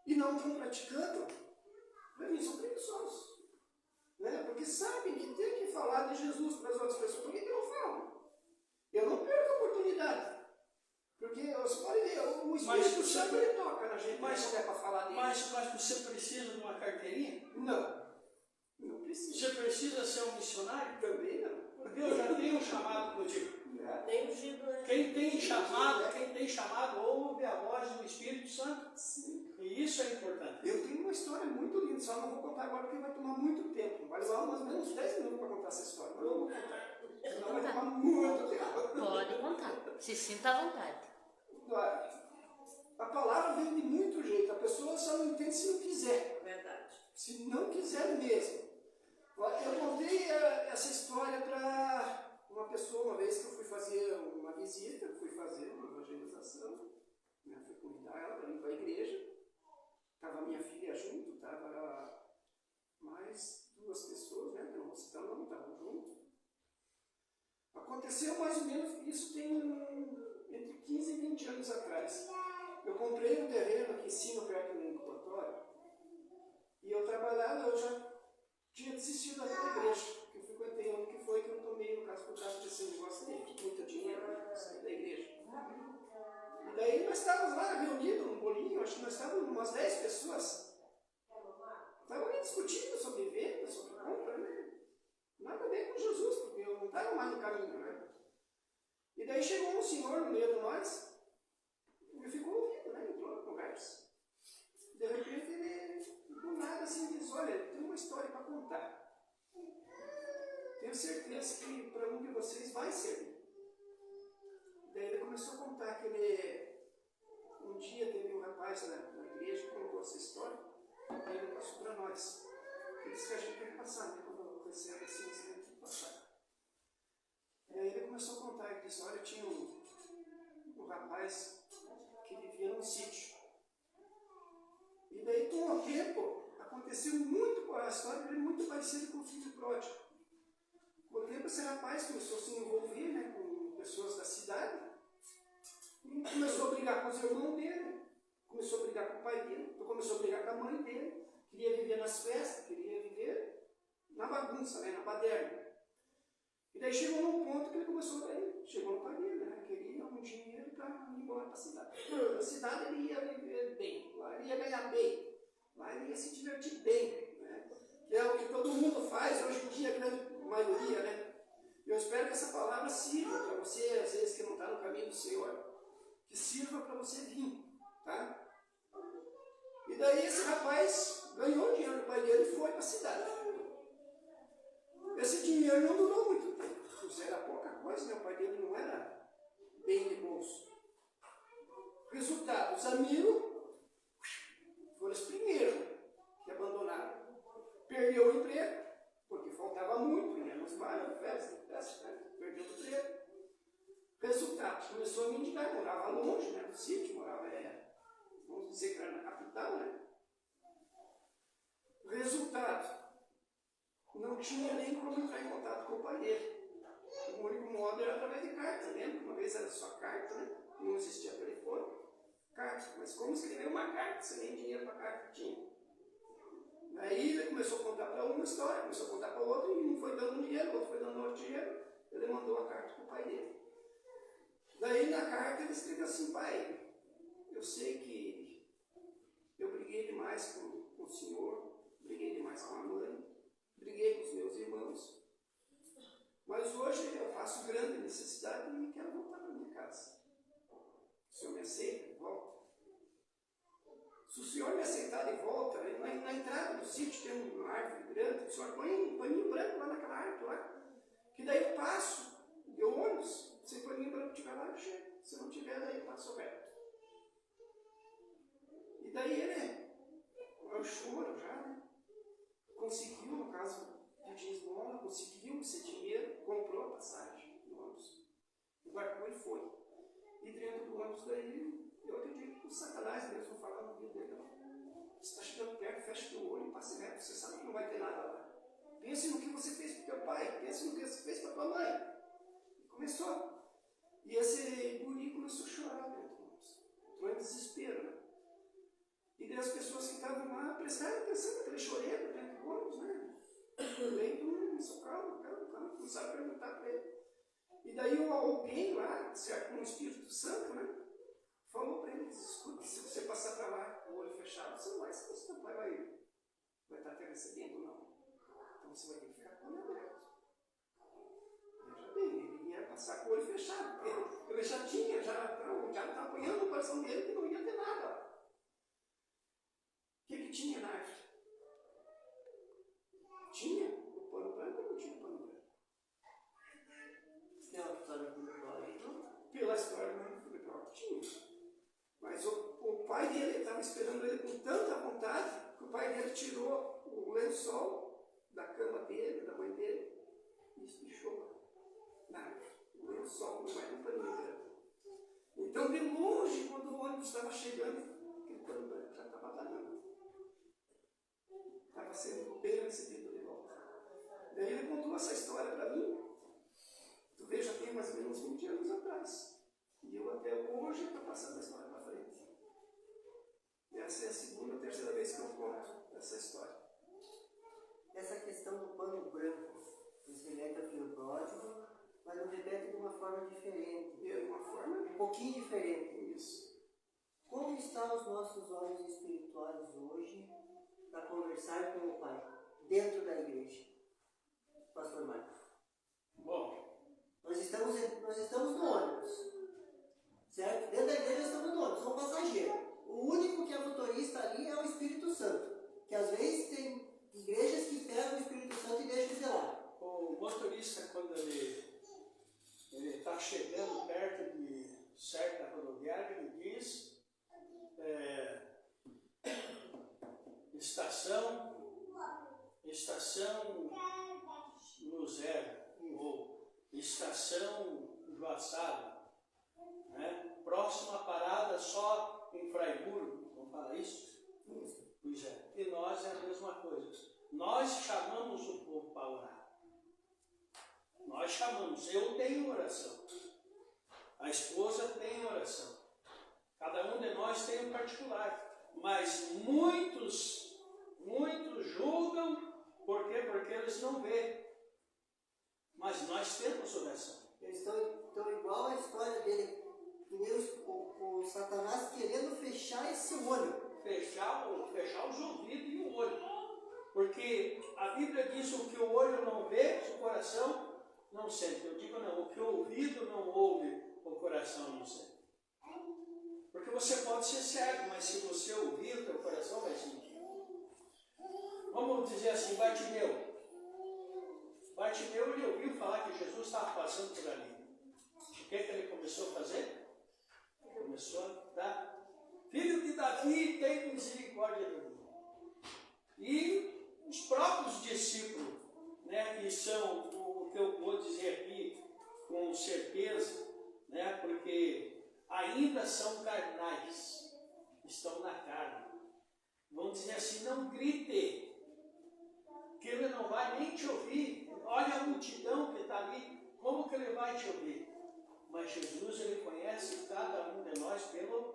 e não estão praticando, para mim são preguiçosos. Né? Porque sabem que tem que falar de Jesus para as outras pessoas. Por que não falam? Eu não perco a oportunidade. Porque você pode ver, o Espírito Santo ele toca na gente, mas não é para falar dele. Mas você precisa de uma carteirinha? Não precisa. Você precisa ser um missionário? Também não. Porque eu já tenho um chamado contigo. Nem ungido, né? Quem tem chamado, ouve a voz do Espírito Santo. Sim. E isso é importante. Eu tenho uma história muito linda, só não vou contar agora porque vai tomar muito tempo. Vai levar mais ou menos 10 minutos para contar essa história, mas eu não vou contar. Senão vai tomar muito tempo. Pode contar. Se sinta à vontade. A palavra vem de muito jeito, a pessoa só não entende se não quiser. Verdade. Se não quiser mesmo. Eu contei essa história para uma pessoa uma vez que eu fui fazer uma visita, fui fazer uma evangelização, né? Fui convidar ela para ir para a igreja. Estava minha filha junto, estava mais 2 pessoas, né? Que eu não vou citar o nome, estavam juntos. Aconteceu mais ou menos, isso tem entre 15 e 20 anos atrás. Eu comprei um terreno aqui em cima, perto do incubatório, e eu trabalhava, eu já tinha desistido daquela igreja, que eu frequentei onde que foi que eu tomei, no caso, por causa desse negócio de muito dinheiro, né? Saí da igreja. E daí nós estávamos lá reunidos num bolinho, acho que nós estávamos umas 10 pessoas. Estávamos ali discutindo sobre venda, sobre compra, né? Nada a ver com Jesus, porque eu não estava mais no caminho, né? E daí chegou um senhor no meio de nós, e ficou ouvindo, né? Entrou na conversa. De repente ele, do nada, assim, diz: olha, tem uma história para contar. Tenho certeza que para um de vocês vai servir. Daí ele começou a contar que um dia teve um rapaz na igreja que contou essa história, e ele passou para nós. Ele disse que a gente tem que passar, né? Quando eu recebo assim, você tem que passar. E aí ele começou a contar, ele disse: olha, tinha um rapaz que vivia num sítio. E daí, com o tempo, aconteceu muito, a história dele muito parecida com o filho pródigo. Com o tempo, esse rapaz começou a se envolver, né, com pessoas da cidade, e começou a brigar com os irmãos dele, começou a brigar com o pai dele, começou a brigar com a mãe dele, queria viver nas festas, queria viver na bagunça, né, na baderna. E daí chegou num ponto que ele começou, chegou no pai dele, né, queria um dinheiro para ir embora para a cidade. Na cidade ele ia viver bem, lá ele ia ganhar bem, lá ele ia se divertir bem, né, que é o que todo mundo faz hoje em dia, a grande maioria, né. Eu espero que essa palavra sirva para você, às vezes que não está no caminho do Senhor, que sirva para você vir, tá? E daí esse rapaz ganhou o dinheiro do pai dele e foi para a cidade. Esse dinheiro não durou muito tempo, isso era pouca coisa, né? O pai dele não era bem de bolso. Resultado, os amigos foram os primeiros que abandonaram. Perdeu o emprego, porque faltava muito, ia nos bairros, festa, né? Perdeu o emprego. Resultado, começou a mendigar, morava longe, né, do sítio, morava, vamos dizer que era na capital, né? Resultado, não tinha nem como entrar em contato com o pai dele. O único modo era através de carta, lembra? Uma vez era só carta, né? Não existia telefone. Carta, mas como escrever uma carta, sem nem dinheiro para carta tinha. Daí ele começou a contar para uma história, começou a contar para outra, e um foi dando dinheiro, o outro foi dando outro dinheiro. o pai dele. Daí na carta ele escreveu assim: pai, eu sei que eu briguei demais com o senhor, briguei demais com a mãe, briguei com os meus irmãos, mas hoje eu faço grande necessidade e quero voltar para minha casa. O senhor me aceita de volta? Se o senhor me aceitar de volta, na entrada do sítio tem uma árvore grande, o senhor põe um paninho branco lá naquela árvore lá, que daí eu passo, de ônibus, se o paninho branco estiver lá, eu chego. Se não tiver, daí eu passo perto. E daí ele, eu choro já, né? Conseguiu, no caso, pedir esmola, conseguiu esse dinheiro, comprou a passagem do ônibus, embarcou e foi. E dentro do ônibus daí, eu acredito que o Satanás mesmo falava no ouvido dele: você está chegando perto, fecha o olho e passe reto, você sabe que não vai ter nada lá. Pense no que você fez para o teu pai, pense no que você fez para a tua mãe. E começou. E esse guri começou a chorar dentro do ônibus. Entrou em desespero, né? E daí as pessoas que estavam lá prestaram atenção naquele choreiro dentro do ônibus, né? Daí todo mundo começou: calma, começaram a perguntar para ele. E daí alguém lá, certo, com o Espírito Santo, né? Falou para ele: escuta, se você passar para lá com o olho fechado, você não vai saber se seu pai vai estar te recebendo ou não. Então você vai ter que ficar com o olho aberto. Veja bem, ele ia passar com o olho fechado, porque ele já tinha, já estava apanhando o coração dele que não ia ter nada. O que tinha na árvore? Tinha o pano branco ou não tinha o pano branco? Tem uma história cultural. Pela história do tinha. Mas o pai dele estava esperando ele com tanta vontade que o pai dele tirou o lençol da cama dele, da mãe dele, e espichou na árvore. O lençol, não é um paninho branco. Então, de longe, quando o ônibus estava chegando, aquele pano branco já estava danando. Estava sendo bem recebido de volta. Daí ele contou essa história para mim. Tu vê, já tem mais ou menos 20 anos atrás. E eu até hoje estou passando a história para frente. Essa é a segunda ou terceira vez que eu conto essa história. Essa questão do pano branco, você remete ao filho pródigo, mas não repete de uma forma diferente. De uma forma Um pouquinho diferente. isso. Como estão os nossos olhos espirituais hoje para conversar com o Pai dentro da igreja? Pastor Marcos. Bom, Nós estamos no ônibus, certo? Dentro da igreja estamos no ônibus, somos passageiros. O único que é motorista ali é o Espírito Santo, que às vezes tem igrejas que pegam o Espírito Santo e deixam de lado. o motorista, quando ele está chegando perto de certa rodoviária, ele diz estação Luzero, ou estação Joaçaba, né? Próxima parada só em Fraiburgo, vamos falar isso? Pois é, e nós é a mesma coisa. Nós chamamos o povo para orar. Nós chamamos, eu tenho oração, a esposa tem oração, cada um de nós tem um particular, mas muitos julgam, por quê? Porque eles não veem, mas nós temos oração. Eles estão igual a história dele, o Satanás querendo fechar esse olho. Fechar os ouvidos e o olho, porque a Bíblia diz: o que o olho não vê, o coração não sente. Eu digo não, o que o ouvido não ouve, o coração não sente. Porque você pode ser cego, mas se você ouvir, o teu coração vai sentir. Vamos dizer assim, Bartimeu, ele ouviu falar que Jesus estava passando por ali. O que ele começou a fazer? Ele começou a dar: filho de Davi, tem misericórdia de mim. E os próprios discípulos, né, que são o que eu vou dizer aqui com certeza, né, porque ainda são carnais, estão na carne. Vamos dizer assim: não grite, que ele não vai nem te ouvir. Olha a multidão que está ali, como que ele vai te ouvir? Mas Jesus, ele conhece cada um de nós pelo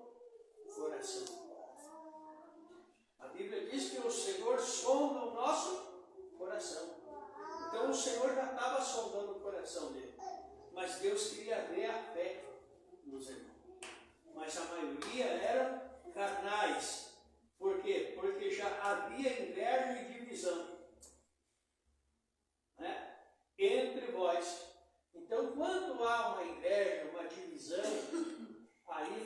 coração. A Bíblia diz que o Senhor sonda o nosso coração. Então o Senhor já estava sondando o coração dele. mas Deus queria ver a fé nos irmãos. Mas a maioria eram carnais. Por quê? Porque já havia inveja e divisão, né, entre vós. Então, quando há uma inveja, uma divisão, aí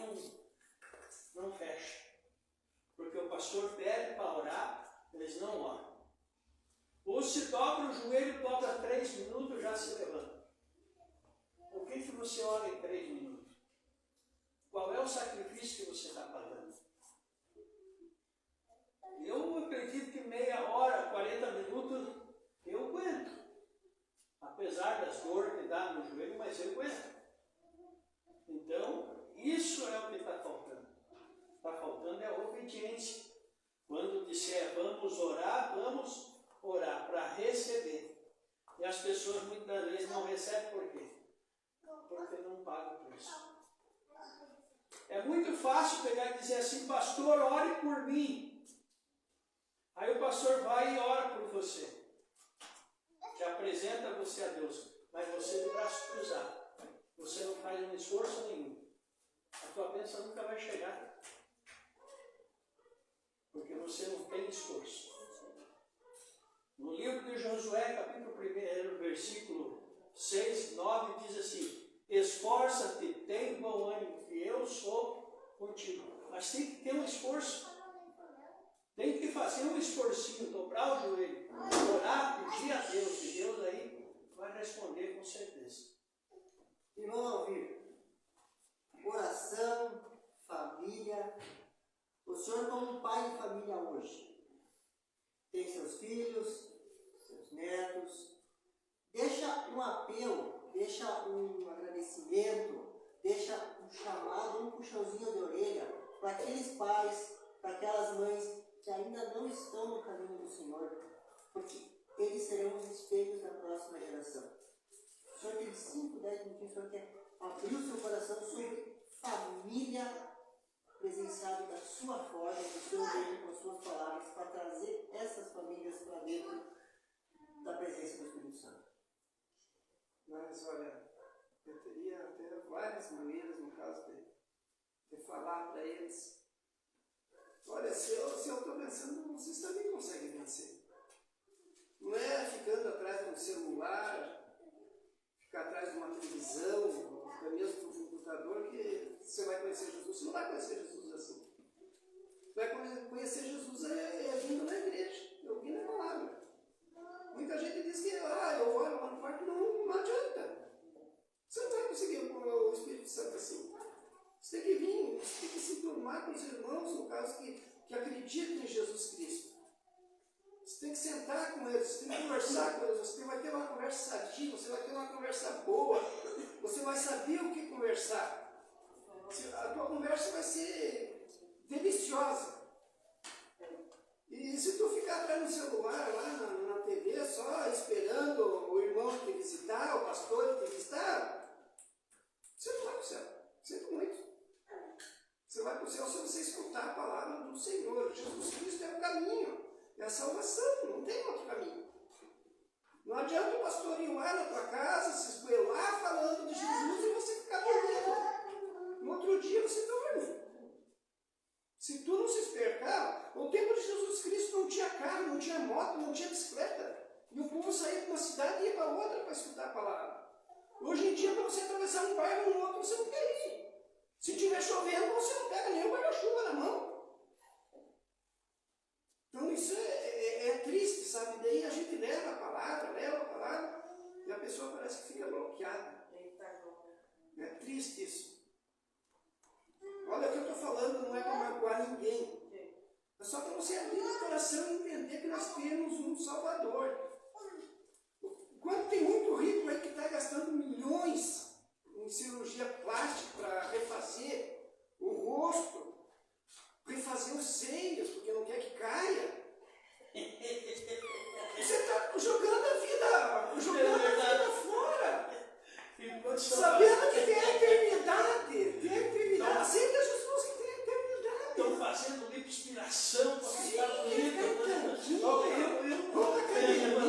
não fecha. Porque o pastor pede para orar, eles não oram. Ou se dobra o joelho, dobra 3 minutos, já se levanta. Por que você ora em 3 minutos? Qual é o sacrifício que você está pagando? Eu acredito que meia hora, 40 minutos, eu aguento. Apesar das dores que dá no joelho, mas eu aguento. Então, isso é o que está faltando. Está faltando é a obediência. Quando disser vamos orar para receber. E as pessoas muitas vezes não recebem por quê? Porque não pagam o preço. É muito fácil pegar e dizer assim, pastor, ore por mim. Aí o pastor vai e ora por você. Te apresenta você a Deus, mas você de braço cruzado. Você não faz um esforço nenhum. A tua bênção nunca vai chegar. Porque você não tem esforço. No livro de Josué, capítulo 1, versículo 6, 9, diz assim, esforça-te, tem bom ânimo, que eu sou contigo. Mas tem que ter um esforço. Tem que fazer um esforcinho, dobrar o joelho, orar, pedir a Deus, e Deus aí vai responder com certeza. E vamos ouvir. Oração, família. O senhor, como pai de família hoje, tem seus filhos, seus netos. Deixa um apelo, deixa um agradecimento, deixa um chamado, um puxãozinho de orelha para aqueles pais, para aquelas mães que ainda não estão no caminho do Senhor, porque eles serão os espelhos da próxima geração. O Senhor tem 5, 10 minutinhos, o Senhor quer abrir o seu coração sobre família, presenciado da sua forma, do seu jeito, com as suas palavras, para trazer essas famílias para dentro da presença do Espírito Santo. Mas, olha, eu teria até várias maneiras, no caso, de falar para eles. Olha, se eu estou pensando, vocês também conseguem vencer. Não é ficando atrás de um celular, ficar atrás de uma televisão, até mesmo de um computador, que você vai conhecer Jesus. Você não vai conhecer Jesus assim. Você vai conhecer Jesus vindo na igreja, ouvindo a palavra. Muita gente diz que eu oro lá no quarto, não adianta. Você não vai conseguir com o Espírito Santo assim. Você tem que vir, você tem que se turmar com os irmãos, no caso, que acreditam em Jesus Cristo. Você tem que sentar com eles, você tem que conversar com eles, você vai ter uma conversa sadia, você vai ter uma conversa boa, você vai saber o que conversar. A tua conversa vai ser deliciosa. E se tu ficar atrás no celular, lá na TV, só esperando o irmão te visitar, o pastor te visitar, você não vai para o céu. Sinto muito. Você vai para o céu se você escutar a palavra do Senhor. Jesus Cristo é o caminho, é a salvação, não tem outro caminho. Não adianta o pastor ir lá na tua casa, se esgoelar falando de Jesus e você ficar dormindo. No outro dia você dorme. Se tu não se espertar, no tempo de Jesus Cristo não tinha carro, não tinha moto, não tinha bicicleta. E o povo saía de uma cidade e ia para outra para escutar a palavra. Hoje em dia, para você atravessar um bairro no outro, você não quer ir. Se estiver chovendo, você não pega nem o guarda-chuva na mão. Então isso é triste, sabe? Daí a gente leva a palavra, e a pessoa parece que fica bloqueada. É triste isso. Olha, o que eu estou falando não é para magoar ninguém. É só para você abrir o coração e entender que nós temos um Salvador. Quando tem muito rico aí que está gastando milhões em cirurgia plástica para refazer o rosto, refazer os seios, porque não quer que caia. Você está jogando a vida fora. Sabendo que tem a eternidade. Aceita Jesus que tem a eternidade. Estão fazendo lipoaspiração para ficar bonito. Toda academia.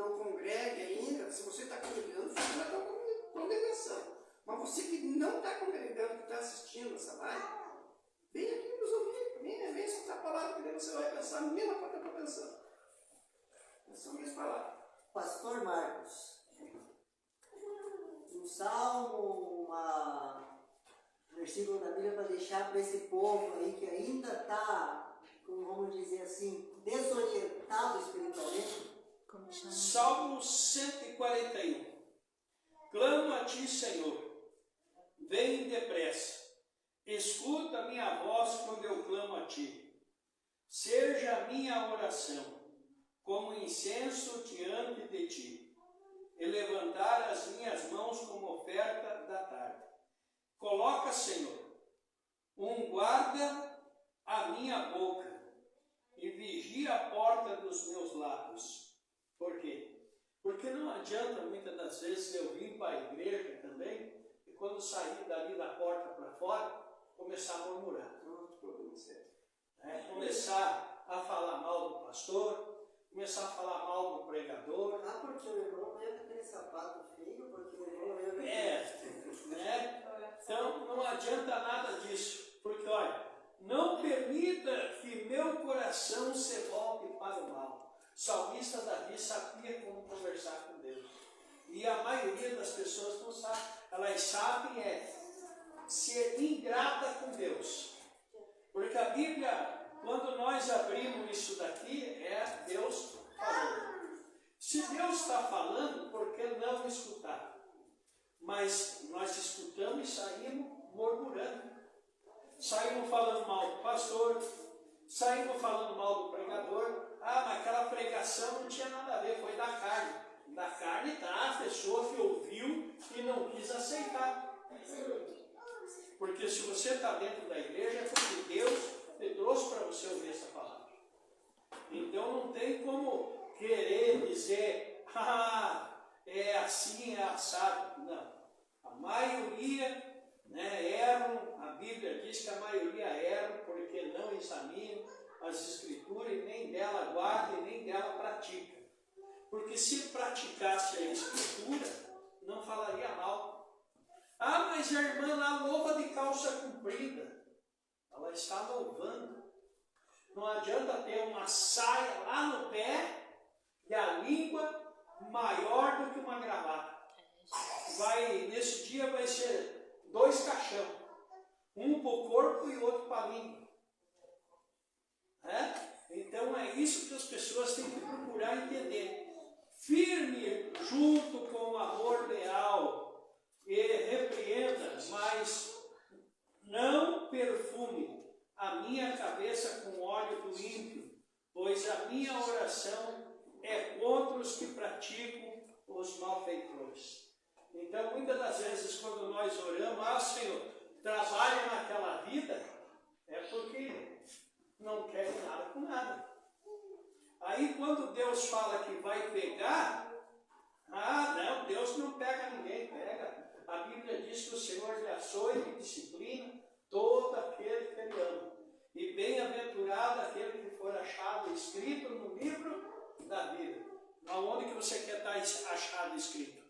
não congregue ainda, se você está congregando, fica na tua congregação. Mas você que não está congregando, que está assistindo essa live, vem aqui nos ouvir, vem escutar a palavra, que daí você vai pensar a mesma coisa que eu estou pensando. São minhas palavras. Pastor Marcos, um salmo, um versículo da Bíblia para deixar para esse povo aí que ainda está, como vamos dizer assim, desorientado espiritualmente. Como chama? Salmo 141. Clamo a ti, Senhor, vem depressa, escuta a minha voz quando eu clamo a ti. Seja a minha oração como incenso diante de ti, e levantar as minhas mãos como oferta da tarde. Coloca, Senhor, um guarda à minha boca e vigia a porta dos meus lábios. Por quê? Porque não adianta muitas das vezes eu vir para a igreja também e quando sair dali da porta para fora, começar a murmurar. Começar a falar mal do pastor, começar a falar mal do pregador. Ah, porque o irmão veio com aquele sapato feio, porque o irmão veio com né? Então não adianta nada disso, porque olha, não permita que meu coração se volte para o mal. O salmista Davi sabia como conversar com Deus. E a maioria das pessoas não sabe. Elas sabem ser ingrata com Deus. Porque a Bíblia, quando nós abrimos isso daqui, é Deus falando. Se Deus está falando, por que não escutar? Mas nós escutamos e saímos murmurando. Saímos falando mal do pastor, saímos falando mal do pregador. Ah, mas aquela pregação não tinha nada a ver, foi da carne. Da carne está a pessoa que ouviu e não quis aceitar. Porque se você está dentro da igreja, é porque Deus te trouxe para você ouvir essa palavra. Então não tem como querer dizer, é assim, é assado. Não. A maioria erram, a Bíblia diz que a maioria erram porque não examinam as Escrituras e nem dela guarda e nem dela pratica. Porque se praticasse a Escritura, não falaria mal. Ah, mas a irmã lá louva de calça comprida. Ela está louvando. Não adianta ter uma saia lá no pé e a língua maior do que uma gravata. Nesse dia vai ser 2 caixão. Um para o corpo e outro para a língua. Então é isso que as pessoas têm que procurar entender. Firme junto com o amor leal e repreenda, mas não perfume a minha cabeça com óleo do ímpio, pois a minha oração é contra os que praticam os malfeitores. Então muitas das vezes quando nós oramos, Senhor, trabalha naquela vida, é porque não querem nada com nada. Aí quando Deus fala que vai pegar, não, Deus não pega ninguém, pega. A Bíblia diz que o Senhor lhe açoita e disciplina todo aquele que Ele ama. E bem-aventurado aquele que for achado escrito no livro da vida. Aonde que você quer estar achado escrito?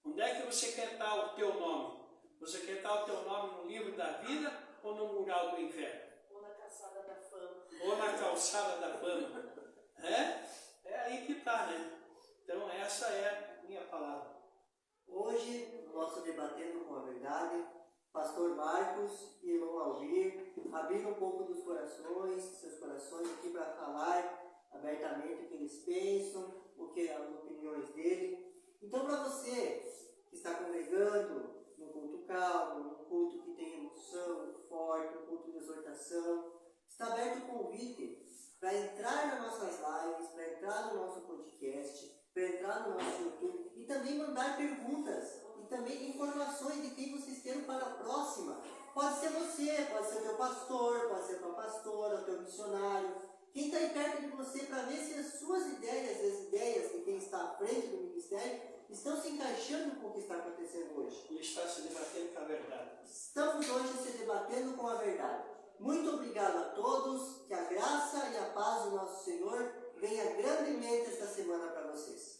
Onde é que você quer estar o teu nome? Você quer estar o teu nome no livro da vida ou no mural do inferno? Ou na calçada da fama. Ou na calçada da fama. É aí que está, né? Então essa é a minha palavra. Hoje, no nosso Debatendo com a Verdade, Pastor Marcos e irmão Alvir abriram um pouco dos corações, seus corações aqui para falar abertamente o que eles pensam, as opiniões dele. Então, para você que está congregando num culto calmo, num culto que tem emoção forte, um culto de exortação, está aberto o convite para entrar nas nossas lives, para entrar no nosso podcast, para entrar no nosso YouTube e também mandar perguntas e também informações de quem vocês querem para a próxima. Pode ser você, pode ser o teu pastor, pode ser a tua pastora, o teu missionário. Quem está aí perto de você para ver se as suas ideias, as ideias de quem está à frente do ministério, estão se encaixando com o que está acontecendo hoje. E está se debatendo com a verdade. Estamos hoje se debatendo com a verdade. Muito obrigado a todos, que a graça e a paz do nosso Senhor venha grandemente esta semana para vocês.